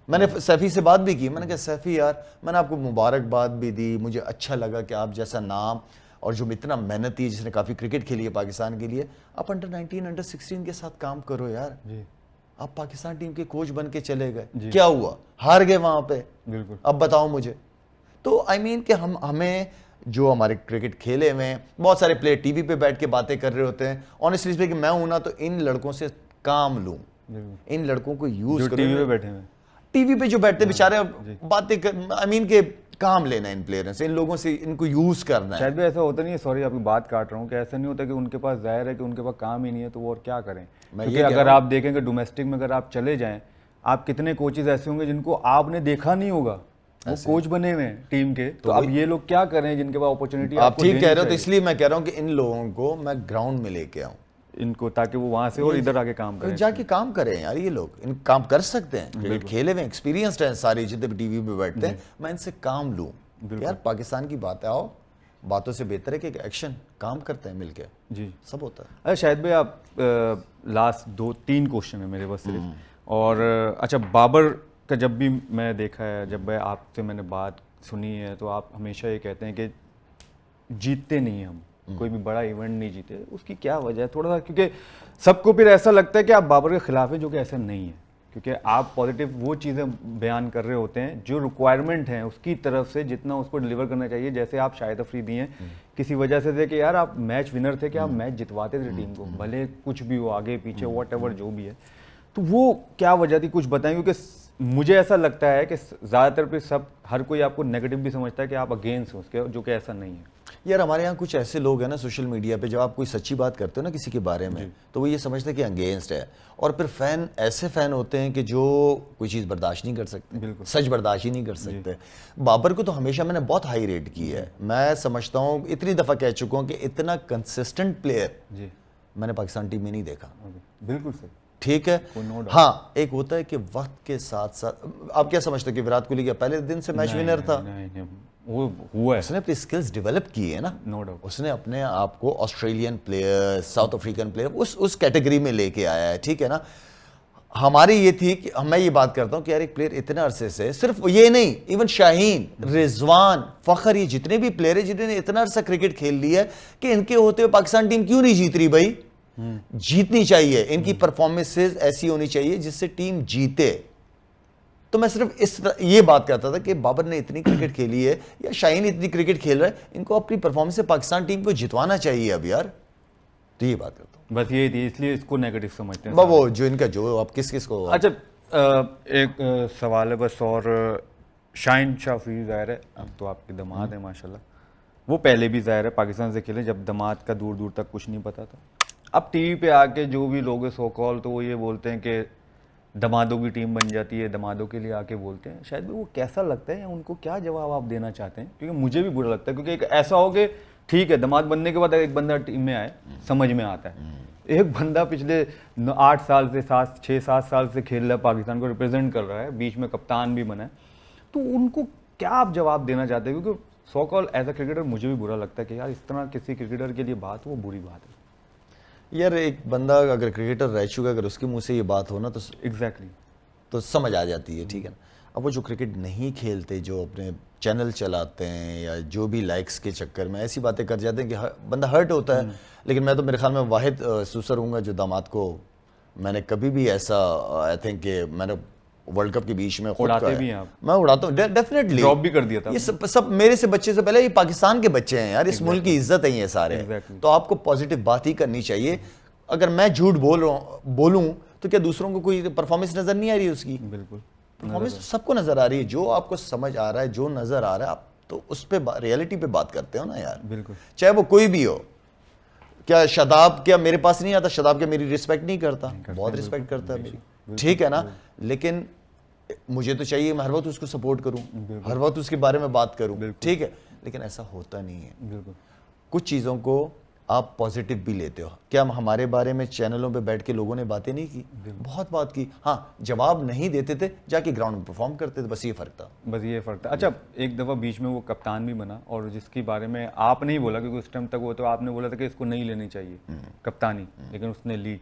मैंने सैफी से बात भी की, मैंने कहा सैफी यार, मैंने आपको मुबारकबाद भी दी, मुझे अच्छा लगा कि आप जैसा नाम और जो इतना मेहनती है, जिसने काफ़ी क्रिकेट खेली है पाकिस्तान के लिए, आप अंडर 19, अंडर 16 के साथ काम करो यार जी। आप पाकिस्तान टीम के कोच बन के चले गए, क्या हुआ? हार गए वहां पे, बिल्कुल। अब बताओ मुझे। तो आई मीन कि हमें जो हमारे क्रिकेट खेले में बहुत सारे प्लेयर टीवी पे बैठ के बातें कर रहे होते हैं, ऑनेस्टली स्पीकिंग मैं हूं ना, तो इन लड़कों से काम लूं, इन लड़कों को यूज करो। टीवी पे बैठे हैं, टीवी पे जो बैठते बेचारे बातें कर, आई मीन के काम लेना इन प्लेयरों से, इन लोगों से, इनको यूज करना है। शायद भी ऐसा होता नहीं है, सॉरी आपकी बात काट रहा हूँ, कि ऐसा नहीं होता कि उनके पास, जाहिर है कि उनके पास काम ही नहीं है तो वो और क्या करें। क्योंकि अगर आप देखेंगे डोमेस्टिक में, अगर आप चले जाएं, आप कितने कोचेज ऐसे होंगे जिनको आपने देखा नहीं होगा, वो कोच बने हुए हैं टीम के, तो अब ये लोग क्या करें जिनके पास अपॉर्चुनिटी। आप ठीक कह रहे हो, तो इसलिए मैं कह रहा हूँ कि इन लोगों को मैं ग्राउंड में लेके आऊँ इनको, ताकि वो वहां से और इधर आके काम करें, जाके काम करें यार। ये लोग इन काम कर सकते हैं, क्रिकेट खेले हुए, एक्सपीरियंस्ड हैं सारे जितने भी टीवी पे बैठते हैं, मैं इनसे काम लूं यार। पाकिस्तान की बात है, आओ, बातों से बेहतर है कि एक्शन, काम करते हैं मिलके जी, सब होता है। अरे शायद भाई, आप लास्ट 2-3 क्वेश्चन है मेरे पास सिर्फ, और अच्छा, बाबर का जब भी मैं देखा है, जब मैं आपसे मैंने बात सुनी है, तो आप हमेशा ये कहते हैं कि जीतते नहीं हम, कोई भी बड़ा इवेंट नहीं जीते। उसकी क्या वजह है थोड़ा सा? क्योंकि सबको फिर ऐसा लगता है कि आप बाबर के खिलाफ है, जो कि ऐसा नहीं है, क्योंकि आप पॉजिटिव वो चीज़ें बयान कर रहे होते हैं जो रिक्वायरमेंट है उसकी तरफ से, जितना उसको डिलीवर करना चाहिए। जैसे आप शाहिद अफरीदी हैं, किसी वजह से थे कि यार आप मैच विनर थे, कि आप मैच जितवाते थे टीम को, भले कुछ भी हो, आगे पीछे वॉट एवर जो भी है। तो वो क्या वजह थी, कुछ बताएं, क्योंकि मुझे ऐसा लगता है कि ज़्यादातर पे सब हर कोई आपको नेगेटिव भी समझता है कि आप अगेंस्ट हो उसके, जो कि ऐसा नहीं है। यार हमारे यहाँ कुछ ऐसे लोग हैं ना सोशल मीडिया पे, जब आप कोई सच्ची बात करते हो ना किसी के बारे में, तो वो ये समझते हैं कि अगेंस्ट है, और फिर फैन ऐसे फैन होते हैं कि जो कोई चीज़ बर्दाश्त नहीं कर सकते, बिल्कुल। सच बर्दाश्त ही नहीं कर सकते। बाबर को तो हमेशा मैंने बहुत हाई रेट की है। मैं समझता हूँ, इतनी दफ़ा कह चुका हूँ कि इतना कंसिस्टेंट प्लेयर जी, मैंने पाकिस्तान टीम में नहीं देखा। बिल्कुल सही। ठीक है। no doubt। हाँ, एक होता है कि वक्त के साथ साथ आप क्या समझते हो कि विराट कोहली क्या पहले दिन से मैच विनर था? नहीं, वो हुआ है, उसने अपनी स्किल्स डेवलप की है ना। No doubt. उसने अपने आप को Australian player, South African player उस कैटेगरी में लेके आया है, ठीक है ना। हमारी ये थी कि मैं ये बात करता हूँ कि यार एक प्लेयर इतने अरसे से, सिर्फ ये नहीं, इवन शाहीन, रिजवान, फखर, ये जितने भी प्लेयर हैं जिन्होंने इतना अरसा क्रिकेट खेल लिया है कि इनके होते हुए पाकिस्तान टीम क्यों नहीं जीत रही भाई? जीतनी चाहिए, इनकी परफॉर्मेंसेज ऐसी होनी चाहिए जिससे टीम जीते। तो मैं सिर्फ ये बात करता था कि बाबर ने इतनी क्रिकेट खेली है या शाहीन इतनी क्रिकेट खेल रहा है, इनको अपनी परफॉर्मेंस से पाकिस्तान टीम को जितवाना चाहिए अब यार। तो ये बात करता हूँ, बस ये थी, इसलिए इसको नेगेटिव समझते हैं वो जो इनका जो अब किस किस को। अच्छा, एक सवाल है बस, और शाहीन शाह अफरीदी ज़ाहिर है अब तो आपके दामाद है माशाल्लाह, वो पहले भी ज़ाहिर है पाकिस्तान से खेले जब दामाद का दूर दूर तक कुछ नहीं पता था। अब टीवी पे आके जो भी लोग हैं सो कॉल, तो वो ये बोलते हैं कि दमादों की टीम बन जाती है, दमादों के लिए आके बोलते हैं। शायद भी वो कैसा लगता है या उनको क्या जवाब आप देना चाहते हैं? क्योंकि मुझे भी बुरा लगता है, क्योंकि एक ऐसा हो कि ठीक है दमाद बनने के बाद एक बंदा टीम में आए, समझ में आता है, एक बंदा पिछले 8 साल से 6-7 साल से खेल रहा है, पाकिस्तान को रिप्रेजेंट कर रहा है, बीच में कप्तान भी बना है, तो उनको क्या आप जवाब देना चाहते हैं? क्योंकि सो कॉल एज अ क्रिकेटर मुझे भी बुरा लगता है कि यार इस तरह किसी क्रिकेटर के लिए बात, वो बुरी बात है। यार एक बंदा अगर क्रिकेटर रह चुका, अगर उसके मुंह से ये बात हो ना तो एग्जैक्टली तो समझ आ जाती है, ठीक है ना। अब वो जो क्रिकेट नहीं खेलते, जो अपने चैनल चलाते हैं या जो भी लाइक्स के चक्कर में ऐसी बातें कर जाते हैं कि बंदा हर्ट होता है। लेकिन मैं तो मेरे ख्याल में वाहिद सुसर हूँगा जो दामाद को मैंने कभी भी ऐसा आई थिंक कि मैंने वर्ल्ड कप के बीच में खुद उड़ाते का है। भी हैं आप। मैं उड़ाता हूँ डेफिनेटली, ड्रॉप भी कर दिया था ये सब मेरे से बच्चे से पहले, ये पाकिस्तान के बच्चे हैं यार, इस मुल्क की इज्जत है ये सारे। Exactly। तो आपको पॉजिटिव बात ही करनी चाहिए। अगर मैं झूठ बोलूं तो क्या दूसरों को कोई परफॉर्मेंस नजर नहीं आ रही है उसकी? बिल्कुल परफॉर्मेंस सबको नजर आ रही है, जो आपको समझ आ रहा है, जो नजर आ रहा है, आप तो उस पे रियलिटी पे बात करते हो ना यार। बिल्कुल। चाहे वो कोई भी हो। क्या शादाब क्या मेरे पास नहीं आता? शादाब क्या मेरी रिस्पेक्ट नहीं करता? बहुत रिस्पेक्ट करता है मेरी, ठीक है ना। लेकिन मुझे तो चाहिए मैं हर वक्त उसको सपोर्ट करूं, हर वक्त उसके बारे में बात करूं, ठीक है। लेकिन ऐसा होता नहीं है। बिल्कुल। कुछ चीज़ों को आप पॉजिटिव भी लेते हो। क्या हमारे बारे में चैनलों पे बैठ के लोगों ने बातें नहीं की? बहुत बात की। हाँ, जवाब नहीं देते थे, जाके ग्राउंड में परफॉर्म करते थे, बस ये फर्क था। बस ये फर्क था। अच्छा, एक दफ़ा बीच में वो कप्तान भी बना, और जिसके बारे में आप नहीं बोला, क्योंकि उस टाइम तक वो तो आपने बोला था कि इसको नहीं लेनी चाहिए कप्तानी, लेकिन उसने ली।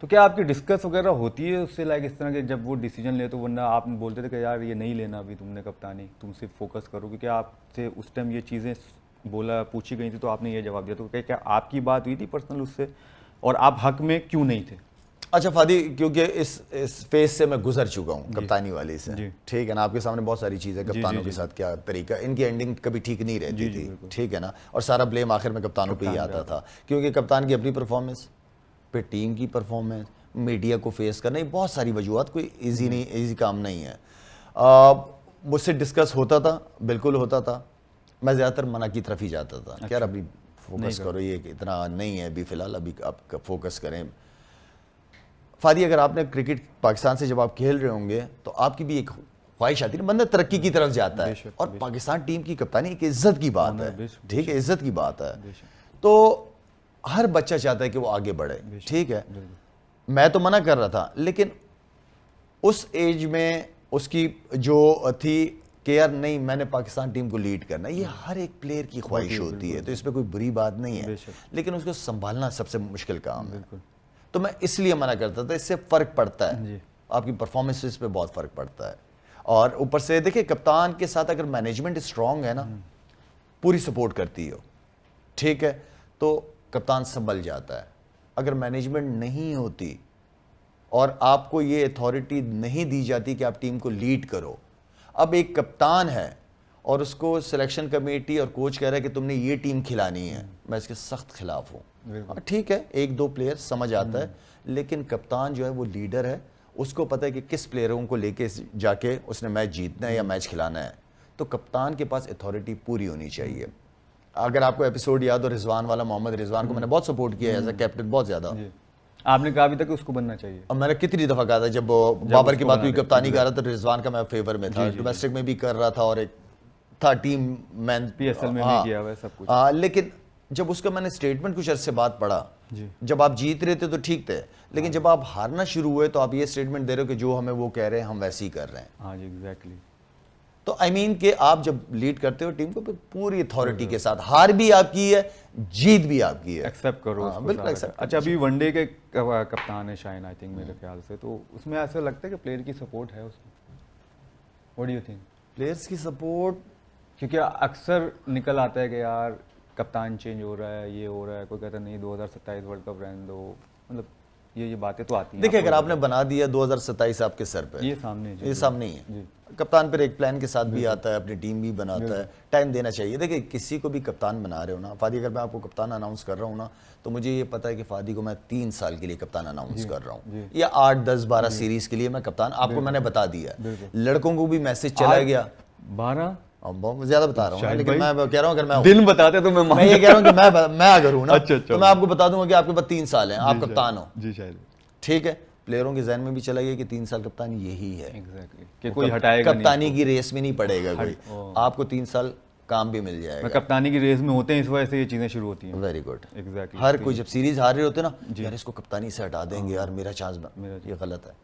तो क्या आपकी डिस्कस वगैरह होती है उससे, लाइक इस तरह के जब वो डिसीजन ले, तो वरना आप बोलते थे कि यार ये नहीं लेना अभी तुमने कप्तानी, तुम सिर्फ फोकस करो, क्योंकि आपसे उस टाइम ये चीज़ें बोला पूछी गई थी तो आपने ये जवाब दिया, तो क्या आपकी बात हुई थी पर्सनल उससे, और आप हक में क्यों नहीं थे? अच्छा फादी, क्योंकि इस फेज से मैं गुजर चुका हूँ कप्तानी वाली से, ठीक है ना। आपके सामने बहुत सारी चीज़ें, कप्तानों के साथ क्या तरीका, इनकी एंडिंग कभी ठीक नहीं रहती थी, ठीक है ना। और सारा ब्लेम आखिर में कप्तानों पे ही आता था, क्योंकि कप्तान की अपनी परफॉर्मेंस पे टीम की परफॉर्मेंस, मीडिया को फेस करना, ये बहुत सारी वजूहत, कोई ईजी काम नहीं है। मुझसे डिस्कस होता था, बिल्कुल होता था। मैं ज़्यादातर मना की तरफ ही जाता था। अच्छा। यार अभी फोकस करो, ये इतना नहीं है अभी फ़िलहाल, अभी आप फोकस करें। फादी, अगर आपने क्रिकेट पाकिस्तान से जब आप खेल रहे होंगे तो आपकी भी एक ख्वाहिश आती है, बंदा तरक्की की तरफ जाता है, और पाकिस्तान टीम की कप्तानी एक इज्जत की बात है, ठीक है, इज्जत की बात है। तो हर बच्चा चाहता है कि वो आगे बढ़े, ठीक है। मैं तो मना कर रहा था, लेकिन उस एज में उसकी जो थी कि यार नहीं, मैंने पाकिस्तान टीम को लीड करना, ये हर एक प्लेयर की ख्वाहिश होती है, तो इसमें कोई बुरी बात नहीं है, लेकिन उसको संभालना सबसे मुश्किल काम है। तो मैं इसलिए मना करता था, इससे फ़र्क पड़ता है, आपकी परफॉर्मेंसेस पे बहुत फ़र्क पड़ता है। और ऊपर से देखिए, कप्तान के साथ अगर मैनेजमेंट स्ट्रांग है ना, पूरी सपोर्ट करती हो, ठीक है, तो कप्तान संभल जाता है। अगर मैनेजमेंट नहीं होती और आपको ये अथॉरिटी नहीं दी जाती कि आप टीम को लीड करो, अब एक कप्तान है और उसको सिलेक्शन कमेटी और कोच कह रहा है कि तुमने ये टीम खिलानी है, मैं इसके सख्त खिलाफ हूँ। ठीक है, 1-2 प्लेयर समझ आता है, लेकिन कप्तान जो है वो लीडर है, उसको पता है कि किस प्लेयरों को लेके जाके उसने मैच जीतना है या मैच खिलाना है, तो कप्तान के पास अथॉरिटी पूरी होनी चाहिए। अगर आपको एपिसोड याद हो रिजवान वाला, मोहम्मद रिजवान को मैंने बहुत सपोर्ट किया एज अ कैप्टन, बहुत ज्यादा। जी, आपने कहा अभी तक उसको बनना चाहिए। अब मैंने कितनी दफा कहा था, जब बाबर की उसको बात बना हुई दे, कप्तानी कर रहा था, तो रिजवान का मैं फेवर में था, डोमेस्टिक में भी कर रहा था और एक था टीम मैन, PSL में भी किया हुआ है सब कुछ। लेकिन जब उसका मैंने स्टेटमेंट कुछ अरसे बाद पढ़ा, जी। जब आप जीत रहे थे तो ठीक थे, लेकिन जब आप हारना शुरू हुए तो आप ये स्टेटमेंट दे रहे हो कि जो हमें वो कह रहे हैं हम वैसे ही कर रहे हैं। हाँ जी, एग्जैक्टली। तो आई मीन कि आप जब लीड करते हो टीम को तो पूरी अथॉरिटी के साथ, हार भी आपकी है, जीत भी आपकी है, एक्सेप्ट करो उसको बिल्कुल सारा। accept अच्छा, अभी वनडे के कप्तान है शाइन, आई थिंक मेरे ख्याल से, तो उसमें ऐसा लगता है कि प्लेयर की सपोर्ट है उसमें। What do you think? Players की सपोर्ट, क्योंकि अक्सर निकल आता है कि यार कप्तान चेंज हो रहा है, ये हो रहा है, कोई कहता है नहीं 2027 वर्ल्ड कप रहने दो, मतलब ये बातें तो आती हैं। देखिए अगर आपने बना दिया 2027 आपके सर पे, ये सामने जी, ये सामने ही है, जी। कप्तान फिर एक प्लान के साथ भी आता है, अपनी टीम भी बनाता है, टाइम देना चाहिए। देखिए किसी को भी कप्तान बना रहे हो ना, फादी अगर मैं आपको कप्तान अनाउंस कर रहा हूँ ना, तो मुझे ये पता है कि फादी को मैं 3 साल के लिए कप्तान अनाउंस कर रहा हूँ, या 8, 10, 12 सीरीज के लिए मैं कप्तान, आपको मैंने बता दिया। लड़कों को भी मैसेज चला गया, 12 अब बहुत ज्यादा बता रहा हूँ, लेकिन मैं कह रहा हूँ अगर मैं दिन बताते तो मैं ये कह रहा हूँ कि मैं अगर हूँ ना, अच्छा, तो मैं आपको बता दूंगा कि आपके पास 3 साल हैं, आप कप्तान हो, जी शायद, ठीक है। प्लेयरों के जहन में भी चला गया कि 3 साल कप्तान यही है, एग्जैक्टली, कि कोई हटाएगा नहीं। कप्तानी की रेस में नहीं पड़ेगा कोई, आपको 3 साल काम भी मिल जाएगा। मैं कप्तानी की रेस में होते हैं, इस वजह से ये चीजें शुरू होती हैं। Very good, exactly. हर कोई जब सीरीज हार रहे होते ना, यार इसको कप्तानी से हटा देंगे यार, मेरा चांस, ये गलत है।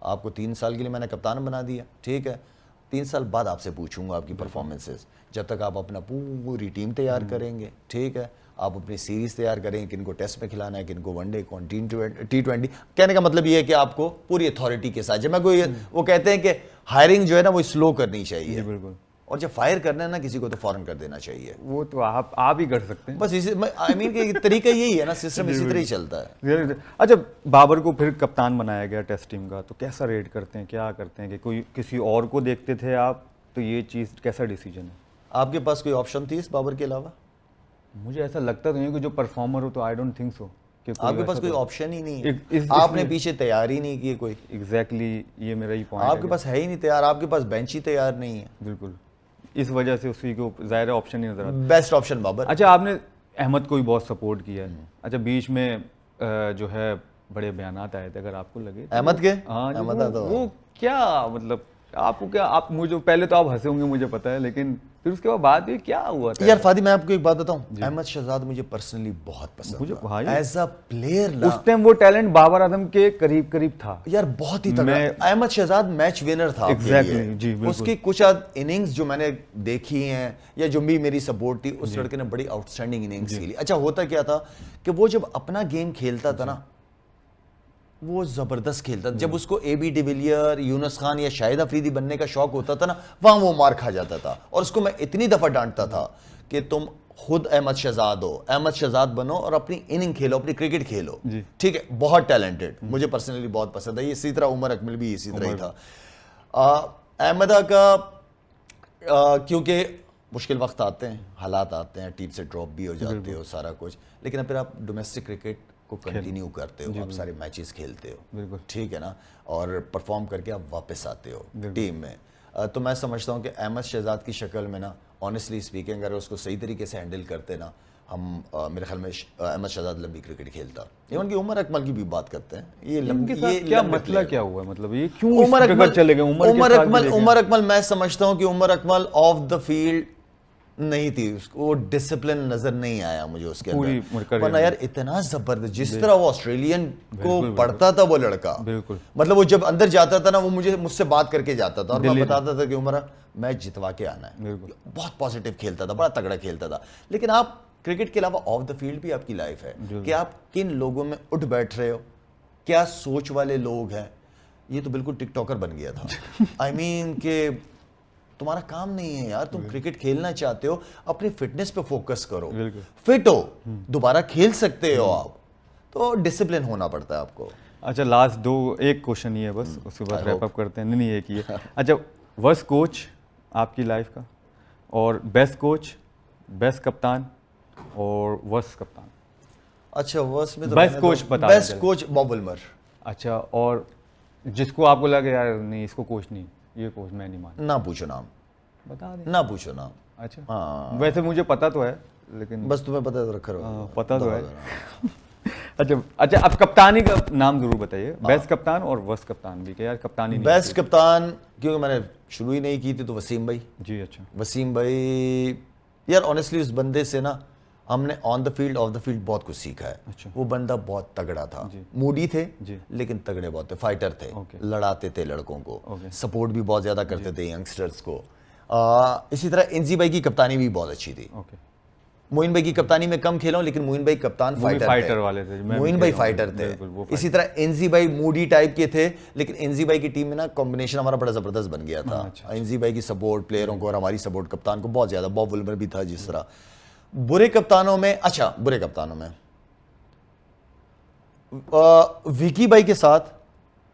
आपको 3 साल के लिए मैंने कप्तान बना दिया, ठीक है, 3 साल बाद आपसे पूछूंगा आपकी परफॉर्मेंसेस, जब तक आप अपना पूरी टीम तैयार करेंगे, ठीक है, आप अपनी सीरीज तैयार करेंगे, किनको टेस्ट में खिलाना है, किनको वनडे, कौन T20। कहने का मतलब ये है कि आपको पूरी अथॉरिटी के साथ, जब मैं कोई, वो कहते हैं कि हायरिंग जो है ना वो स्लो करनी चाहिए, बिल्कुल, और जब फायर करना है ना किसी को तो फौरन कर देना चाहिए। वो तो आप ही कर सकते हैं। बस इसी आई मीन कि तरीका यही है ना, सिस्टम इसी तरह ही चलता है। अच्छा, बाबर को फिर कप्तान बनाया गया टेस्ट टीम का, तो कैसा रेट करते हैं, क्या करते हैं कि कोई किसी और को देखते थे आप, तो ये चीज़ कैसा डिसीजन है? आपके पास कोई ऑप्शन थी इस बाबर के अलावा? मुझे ऐसा लगता तो नहीं कि जो परफॉर्मर हो, तो आई डोंट थिंक सो कि आपके पास कोई ऑप्शन ही नहीं है, आपने पीछे तैयारी नहीं की कोई। एग्जैक्टली, ये मेरा ही पॉइंट है। आपके पास है ही नहीं तैयार, आपके पास बेंच ही तैयार नहीं है। बिल्कुल, इस वजह से उसी को ज़ाहिर ऑप्शन नहीं नजर आता। Best option Babar. अच्छा, आपने अहमद को भी बहुत सपोर्ट किया है। अच्छा, बीच में जो है बड़े बयानात आए थे, अगर आपको लगे तो अहमद के? हाँ, अहमद वो क्या मतलब, आपको क्या, आप मुझे पहले तो आप हंसे होंगे मुझे पता है, लेकिन फिर उसके बाद ये क्या हुआ था? यार फादी मैं आपको एक बात बताऊं, अहमद शहजाद मुझे पर्सनली बहुत पसंद था एज अ प्लेयर ना। उस टाइम वो टैलेंट बाबर आजम के करीब करीब था यार, बहुत ही तगड़ा। अहमद शहजाद मैच विनर था एग्जैक्टली, जी बिल्कुल। उसकी कुछ इनिंग्स जो मैंने देखी हैं या जो भी मेरी सपोर्ट थी, उस लड़के ने बड़ी आउटस्टैंडिंग इनिंग्स खेली। अच्छा, होता क्या था कि वो जब अपना गेम खेलता था ना, वो जबरदस्त खेलता था। जब उसको AB डिविलियर, यूनुस खान या शाहिद अफरीदी बनने का शौक होता था ना, वहां वो मार खा जाता था। और उसको मैं इतनी दफा डांटता था कि तुम खुद अहमद शहजाद हो, अहमद शहजाद बनो और अपनी इनिंग खेलो, अपनी क्रिकेट खेलो, ठीक है। बहुत टैलेंटेड, मुझे पर्सनली बहुत पसंद है। इसी तरह उमर अकमल भी इसी तरह ही था। अहमदा का क्योंकि मुश्किल वक्त आते हैं, हालात आते हैं, टीम से ड्रॉप भी हो जाते हो, सारा कुछ, लेकिन फिर आप डोमेस्टिक क्रिकेट को कंटिन्यू करते हो, आप सारे मैचेस खेलते हो, ठीक है ना, और परफॉर्म करके आप वापस आते हो टीम में। तो मैं समझता हूँ कि अहमद शहजाद की शक्ल में ना, ऑनेस्टली स्पीकिंग, अगर उसको सही तरीके से हैंडल करते ना, हम मेरे ख्याल में अहमद शहजाद लंबी क्रिकेट खेलता। इवन की उमर अकमल की भी बात करते हैं, ये लंबी, ये क्या मतलब क्या हुआ, मतलब ये क्यों उमर अकमल चले गए? उमर अकमल मैं समझता हूँ कि Umar Akmal off the field नहीं थी, उसको डिसिप्लिन नजर नहीं आया मुझे उसके अंदर। वरना यार इतना जबरदस्त, जिस तरह वो ऑस्ट्रेलियन को पढ़ता था वो लड़का, बिल्कुल, मतलब वो जब अंदर जाता था ना, वो मुझसे बात करके जाता था और मैं बताता था कि उमर मैच जितवा के आना है। बहुत पॉजिटिव खेलता था, बड़ा तगड़ा खेलता था। लेकिन आप क्रिकेट के अलावा ऑफ द फील्ड भी आपकी लाइफ है कि आप किन लोगों में उठ बैठ रहे हो, क्या सोच वाले लोग हैं। ये तो बिल्कुल टिकटॉकर बन गया था। आई मीन के तुम्हारा काम नहीं है यार, तुम क्रिकेट खेलना चाहते हो, अपनी फिटनेस पे फोकस करो, फिट हो, दोबारा खेल सकते हो आप, तो डिसिप्लिन होना पड़ता है आपको। अच्छा, लास्ट एक क्वेश्चन ही है बस, उसके बाद रैप अप करते हैं। नहीं, एक ही है। अच्छा, वर्स्ट कोच आपकी लाइफ का, और बेस्ट कोच, बेस्ट कप्तान और वर्स्ट कप्तान। अच्छा, वर्स्ट में तो बेस्ट कोच बता, बेस्ट कोच बॉब विल्मर। अच्छा, और जिसको आपको लगे यार नहीं इसको कोच नहीं, ये कोच मैं नहीं मानता, ना पूछो नाम, बता दें। ना पूछो नाम। अच्छा हाँ वैसे मुझे पता तो है लेकिन बस तुम्हें पता तो रखा रहो। हाँ, पता तो है। अच्छा अच्छा, अब कप्तानी का नाम जरूर बताइए, बेस्ट कप्तान और वर्स्ट कप्तान भी, कि यार कप्तानी नहीं बेस्ट कप्तान क्योंकि मैंने शुरू ही नहीं की थी तो वसीम भाई। होती। जी अच्छा, वसीम भाई यार ऑनेस्टली उस बंदे से ना हमने on the field of the field बहुत कुछ सीखा है। अच्छा। वो बंदा बहुत तगड़ा था, जी। मूडी थे जी। लेकिन तगड़े बहुत थे, फाइटर थे, ओके। लड़ाते थे लड़कों को, ओके। सपोर्ट भी बहुत ज्यादा करते थे यंगस्टर्स को। इसी तरह इंजी भाई की कप्तानी भी बहुत अच्छी थी। ओके। मोइन भाई की कप्तानी में कम खेला हूं लेकिन मोइन भाई कप्तान वो भी फाइटर फाइटर थे। वाले थे, मैं भी मोइन खेला भाई हूं, फाइटर थे। बिल्कुल, वो इसी तरह इंजी भाई मूडी टाइप के थे लेकिन इंजी भाई की टीम में ना कॉम्बिनेशन हमारा बड़ा जबरदस्त बन गया था। अच्छा। इंजी भाई की सपोर्ट प्लेयरों को और हमारी सपोर्ट कप्तान को बहुत ज्यादा, बॉब वुलमर भी था जिस तरह। बुरे कप्तानों में, अच्छा बुरे कप्तानों में विकी भाई के साथ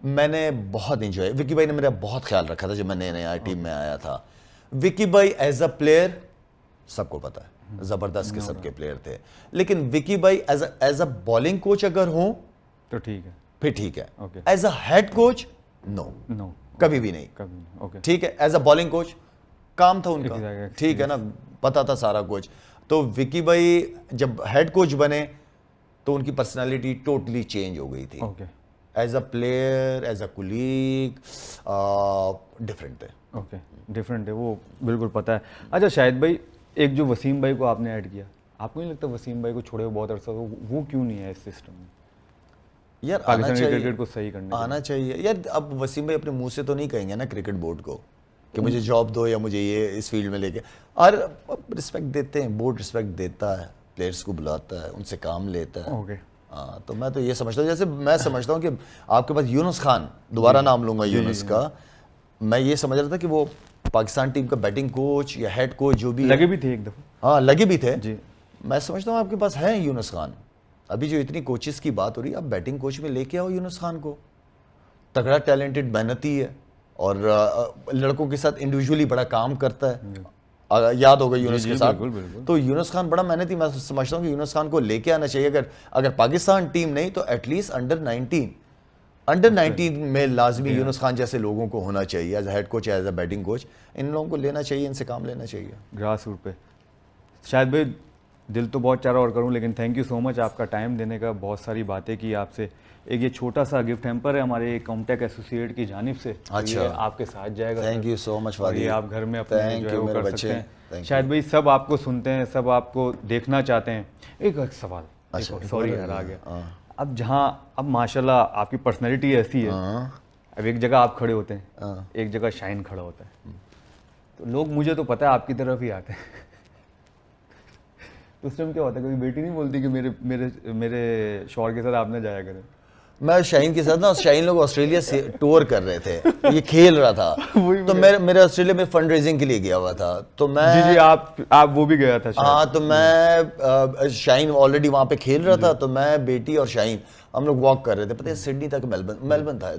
मैंने बहुत इंजॉय, विकी भाई ने मेरा बहुत ख्याल रखा था जब मैं नया नया टीम में आया था। विकी भाई एज अ प्लेयर सबको पता है जबरदस्त किस्म के प्लेयर थे, लेकिन विकी भाई एज अ बॉलिंग कोच अगर हो तो ठीक है, फिर ठीक है, okay. As a head coach no, no कभी भी नहीं। कभी नहीं, ओके। ठीक है, एज अ बॉलिंग कोच काम था उनका, Exactly, ठीक है ना, पता था सारा कुछ। तो विकी भाई जब हेड कोच बने तो उनकी पर्सनालिटी टोटली चेंज हो गई थी। Okay as a player as a colleague different थे। ओके, डिफरेंट है वो, बिल्कुल पता है। अच्छा शाहिद भाई, एक जो वसीम भाई को आपने ऐड किया, आपको नहीं लगता वसीम भाई को छोड़े हुए बहुत अरसा हो, वो क्यों नहीं है इस सिस्टम में यार आना पाकिस्तानी चाहिए, क्रिकेट को सही करने के आना चाहिए यार। अब वसीम भाई अपने मुंह से तो नहीं कहेंगे ना क्रिकेट बोर्ड को कि मुझे जॉब दो या मुझे ये इस फील्ड में लेके, और रिस्पेक्ट देते हैं, बोर्ड रिस्पेक्ट देता है, प्लेयर्स को बुलाता है, उनसे काम लेता है। ओके। हाँ तो मैं तो ये समझता हूँ, जैसे मैं समझता हूँ कि आपके पास यूनुस खान, दोबारा नाम लूंगा यूनुस का, मैं ये समझ रहा था कि वो पाकिस्तान टीम का बैटिंग कोच या हेड कोच जो भी है, लगे भी थे एक दफा हाँ लगे भी थे जी। मैं समझता हूँ आपके पास है यूनुस खान। अभी जो इतनी कोचेस की बात हो रही है, आप बैटिंग कोच में लेके आओ यूनुस खान को, तगड़ा टैलेंटेड मेहनती है और लड़कों के साथ इंडिविजुअली बड़ा काम करता है। याद होगा यूनुस जी, के साथ, बिल्कुल, बिल्कुल। तो यूनुस खान बड़ा मेहनती, मैं समझता हूँ कि यूनुस खान को लेके आना चाहिए। अगर पाकिस्तान टीम नहीं तो एटलीस्ट अंडर 19 में लाजमी यूनुस खान जैसे लोगों को होना चाहिए as head coach, as a batting coach. इन लोगों को लेना चाहिए, इनसे काम लेना चाहिए। ग्रास रूट पे। शायद भाई दिल तो बहुत चारा और करूं, लेकिन थैंक यू सो मच आपका टाइम देने का, बहुत सारी बातें की आपसे। एक ये छोटा सा गिफ्ट हैम्पर है हमारे कॉम्टेक एसोसिएट की जानिब से, तो अच्छा। ये आपके साथ जाएगा। थैंक यू सो मच और ये आप घर में अपने Thank जो है you, वो मेरे कर बच्चे। सकते हैं। Thank शायद भाई सब आपको सुनते हैं, सब आपको देखना चाहते हैं। एक सवाल, अच्छा, सॉरी यार आ गया। अब जहाँ अब माशाल्लाह आपकी पर्सनैलिटी ऐसी है, अब एक जगह आप खड़े होते हैं, एक जगह शाइन खड़ा होता है, तो लोग मुझे तो पता है आपकी तरफ ही आते हैं। तो उस टाइम क्या होता है, कभी बेटी नहीं बोलती कि मेरे मेरे मेरे शौहर के साथ आप ना जाया करें? मैं शाहीन के साथ ना, शाहीन लोग ऑस्ट्रेलिया से टूर कर रहे थे, ये खेल रहा था तो मेरे ऑस्ट्रेलिया में फंड रेजिंग के लिए गया हुआ था, तो मैं जी जी, आप वो भी गया था शायद। हाँ तो मैं शाहीन ऑलरेडी वहाँ पे खेल रहा था, तो मैं बेटी और शाहीन हम लोग वॉक कर रहे थे, पता है सिडनी तक, मेलबर्न था,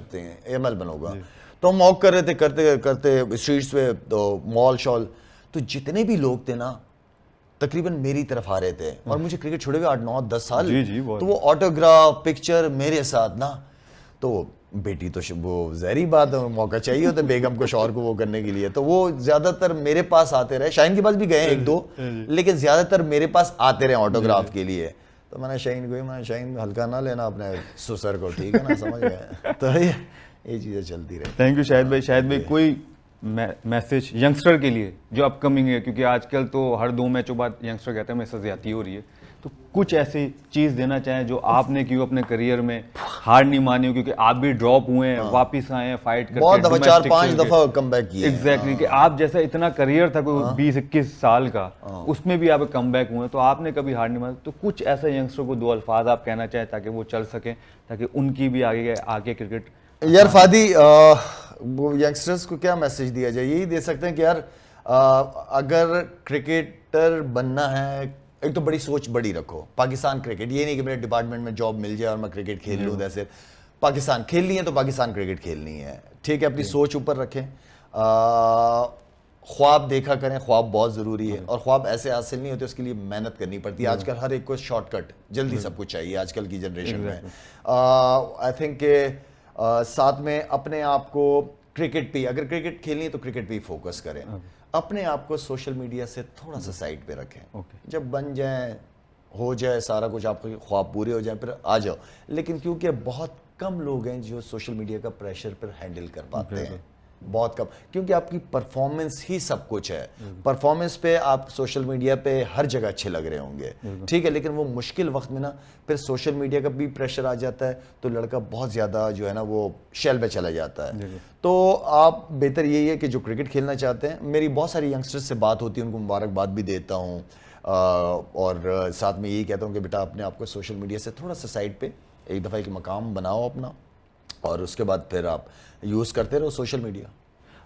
ये मेलबर्न होगा, तो हम वॉक कर रहे थे, करते करते स्ट्रीट्स पे, तो मॉल शॉल, तो जितने भी लोग थे ना तकरीबन मेरी तरफ आ रहे थे, और मुझे क्रिकेट छोड़े हुए 8 9 10 साल, जी जी, बहुत। तो वो ऑटोग्राफ पिक्चर मेरे साथ ना, तो बेटी तो वो जहरी बात है, मौका चाहिए होता है बेगम को शौहर को वो करने के लिए, तो वो ज्यादातर मेरे पास आते रहे, शाहीन के पास भी गए एक दो, लेकिन ज्यादातर मेरे पास आते रहे ऑटोग्राफ के लिए। तो मैंने शाहीन को, मैं शाहीन हल्का ना लेना अपने सुसर को, ठीक है ना, समझ गए। तो ये चीजें चलती रही। थैंक यू शाहिद भाई। शाहिद भाई कोई मैसेज यंगस्टर के लिए जो अपकमिंग है, क्योंकि आजकल तो हर 2 मैचों बाद यंगस्टर कहते हैं मेरे साथ ज्यादती हो रही है, तो कुछ ऐसी चीज देना चाहें जो आपने की अपने करियर में, हार नहीं मानी हो, क्योंकि आप भी ड्रॉप हुए हैं, वापिस आए हैं फाइट करके, बहुत दफा, 4-5 domestic दफा कम बैक किए। एग्जैक्टली, कि आप जैसा इतना करियर था कोई 20-21 साल का, उसमें भी आप कम बैक हुए, तो आपने कभी हार नहीं मानी, तो कुछ ऐसे यंगस्टर को 2 अल्फाज आप कहना चाहें ताकि वो चल सकें, ताकि उनकी भी आगे क्रिकेट। यार फादी, वो यंगस्टर्स को क्या मैसेज दिया जाए, यही दे सकते हैं कि यार अगर क्रिकेटर बनना है, एक तो बड़ी सोच बड़ी रखो। पाकिस्तान क्रिकेट, ये नहीं कि मेरे डिपार्टमेंट में जॉब मिल जाए और मैं क्रिकेट खेल लूँ, जैसे पाकिस्तान खेलनी है तो पाकिस्तान क्रिकेट खेलनी है, ठीक है, अपनी सोच ऊपर रखें, ख्वाब देखा करें, ख्वाब बहुत ज़रूरी है, और ख्वाब ऐसे हासिल नहीं होते, उसके लिए मेहनत करनी पड़ती है। आजकल हर एक को शॉर्टकट, जल्दी सब कुछ चाहिए आजकल की जनरेशन में। आई थिंक साथ में अपने आप को क्रिकेट पे, अगर क्रिकेट खेलनी है तो क्रिकेट पे ही फोकस करें। अपने आप को सोशल मीडिया से थोड़ा सा साइड पे रखें। ओके। जब बन जाए, हो जाए सारा कुछ, आपके ख्वाब पूरे हो जाए, फिर आ जाओ। लेकिन क्योंकि बहुत कम लोग हैं जो सोशल मीडिया का प्रेशर पर हैंडल कर पाते हैं, बहुत कम, क्योंकि आपकी परफॉर्मेंस ही सब कुछ है। परफॉर्मेंस पे आप सोशल मीडिया पे हर जगह अच्छे लग रहे होंगे, ठीक है, लेकिन वो मुश्किल वक्त में ना फिर सोशल मीडिया का भी प्रेशर आ जाता है, तो लड़का बहुत ज़्यादा जो है ना वो शेल पे चला जाता है। तो आप बेहतर यही है कि जो क्रिकेट खेलना चाहते हैं, मेरी बहुत सारी यंगस्टर्स से बात होती है, उनको मुबारकबाद भी देता हूँ, और साथ में यही कहता हूँ कि बेटा अपने आप को सोशल मीडिया से थोड़ा सा साइड पे एक दफ़ा एक मकाम बनाओ अपना, और उसके बाद फिर आप यूज़ करते रहो सोशल मीडिया।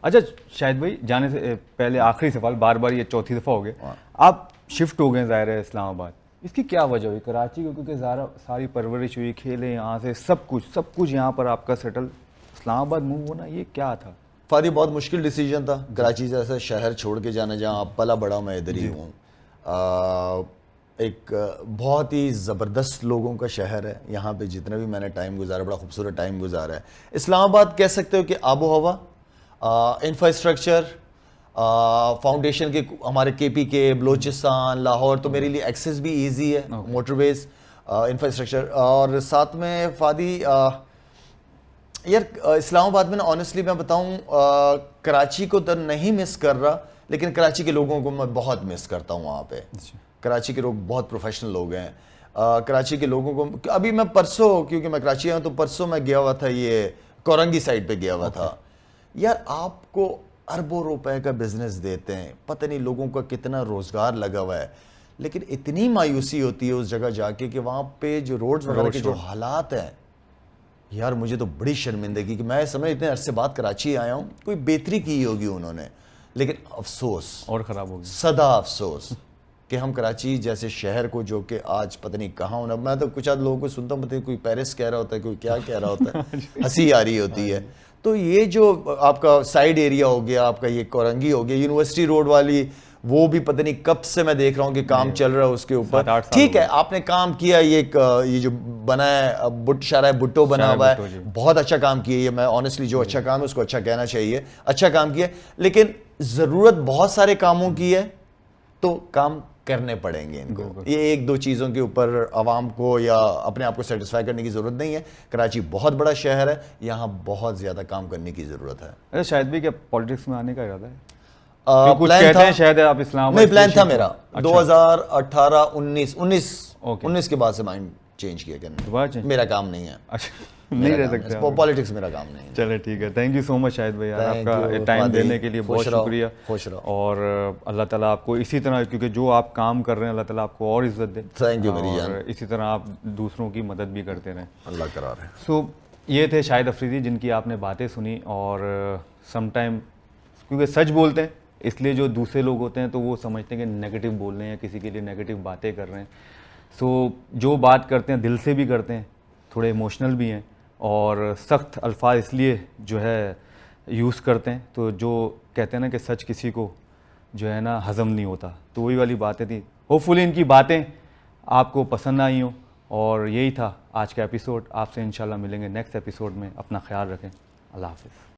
अच्छा शाहिद भाई, जाने से पहले आखिरी सवाल, बार बार ये चौथी दफ़ा हो गया, आप शिफ्ट हो गए ज़ाहिर है इस्लामाबाद, इसकी क्या वजह हुई कराची को? क्योंकि सारी परवरिश हुई, खेले यहाँ से, सब कुछ यहाँ पर आपका सेटल, इस्लामाबाद मूव होना ये क्या था? फादी बहुत मुश्किल डिसीजन था, कराची जैसा शहर छोड़ के जाना, जहाँ आप पला बड़ा, मैं इधर ही हूँ। एक बहुत ही ज़बरदस्त लोगों का शहर है, यहाँ पे जितना भी मैंने टाइम गुजारा, बड़ा खूबसूरत टाइम गुजारा है। इस्लामाबाद कह सकते हो कि आबो हवा, इंफ्रास्ट्रक्चर, फाउंडेशन के, हमारे केपी के, बलोचिस्तान, लाहौर, तो मेरे लिए एक्सेस भी इजी है, मोटरवेज, इंफ्रास्ट्रक्चर, और साथ में फादी यार इस्लामाबाद में ना ऑनेस्टली मैं बताऊं, कराची को तो नहीं मिस कर रहा, लेकिन कराची के लोगों को मैं बहुत मिस करता हूं वहाँ पे। कराची के लोग बहुत प्रोफेशनल लोग हैं। कराची के लोगों को अभी मैं परसों, क्योंकि मैं कराची आया हूँ, तो परसों मैं गया हुआ था ये कोरंगी साइड पे गया हुआ था। यार आपको अरबों रुपए का बिजनेस देते हैं, पता नहीं लोगों का कितना रोजगार लगा हुआ है, लेकिन इतनी मायूसी होती है उस जगह जाके कि वहाँ पे जो रोड्स वगैरह के जो हालात हैं, यार मुझे तो बड़ी शर्मिंदगी कि मैं समझ इतने अरसे बाद कराची आया हूँ, कोई बेहतरी की होगी उन्होंने, लेकिन अफसोस, और ख़राब हो गई, सदा अफसोस कि हम कराची जैसे शहर को, जो कि आज पता नहीं कहाँ होना, मैं तो कुछ लोगों को सुनता हूँ, पता नहीं कोई पेरिस कह रहा होता है, कोई क्या कह रहा होता है, हंसी आ रही होती है। तो ये जो आपका साइड एरिया हो गया, आपका ये कोरंगी हो गया, यूनिवर्सिटी रोड वाली, वो भी पता नहीं कब से मैं देख रहा हूँ कि काम चल रहा है उसके ऊपर। ठीक है, आपने काम किया, ये जो बना है शारा भुट्टो बना हुआ है, बहुत अच्छा काम किया है, मैं ऑनेस्टली जो अच्छा काम है उसको अच्छा कहना चाहिए, अच्छा काम किया, लेकिन ज़रूरत बहुत सारे कामों की है, तो काम करने पड़ेंगे इनको। ये एक दो चीज़ों के ऊपर आवाम को या अपने आप को सेटिस्फाई करने की ज़रूरत नहीं है। कराची बहुत बड़ा शहर है, यहाँ बहुत ज़्यादा काम करने की ज़रूरत है। अरे शायद भी क्या पॉलिटिक्स में आने का इरादा है? कुछ प्लान कहते था, हैं शायद आप इस्लामाबाद, नहीं प्लान था मेरा, अच्छा। 2018 19 के बाद से माइंड चेंज किया करने, मेरा काम नहीं है। अच्छा, नहीं रह सकते, पॉलिटिक्स मेरा काम नहीं है। चले ठीक है, thank you so much Shahid भाई, आपका टाइम देने के लिए बहुत शुक्रिया, खुश रहो, और अल्लाह ताला आपको इसी तरह, क्योंकि जो आप काम कर रहे हैं अल्लाह ताला आपको और इज्जत दे। थैंक यू मेरी जान, और इसी तरह आप दूसरों की मदद भी करते रहें, अल्लाह करा रहे। सो ये थे शाहिद अफरीदी, जिनकी आपने बातें सुनी, और समटाइम क्योंकि सच बोलते हैं, इसलिए जो दूसरे लोग होते हैं तो वो समझते हैं कि नेगेटिव बोल रहे हैं, किसी के लिए नेगेटिव बातें कर रहे हैं। सो जो बात करते हैं दिल से भी करते हैं, थोड़े इमोशनल भी हैं, और सख्त अल्फाज इसलिए जो है यूज़ करते हैं, तो जो कहते हैं ना कि सच किसी को जो है ना हज़म नहीं होता, तो वही वाली बातें थी। होपफुली इनकी बातें आपको पसंद आई हों, और यही था आज का एपिसोड। आपसे इंशाल्लाह मिलेंगे नेक्स्ट एपिसोड में। अपना ख्याल रखें, अल्लाह हाफ़िज़।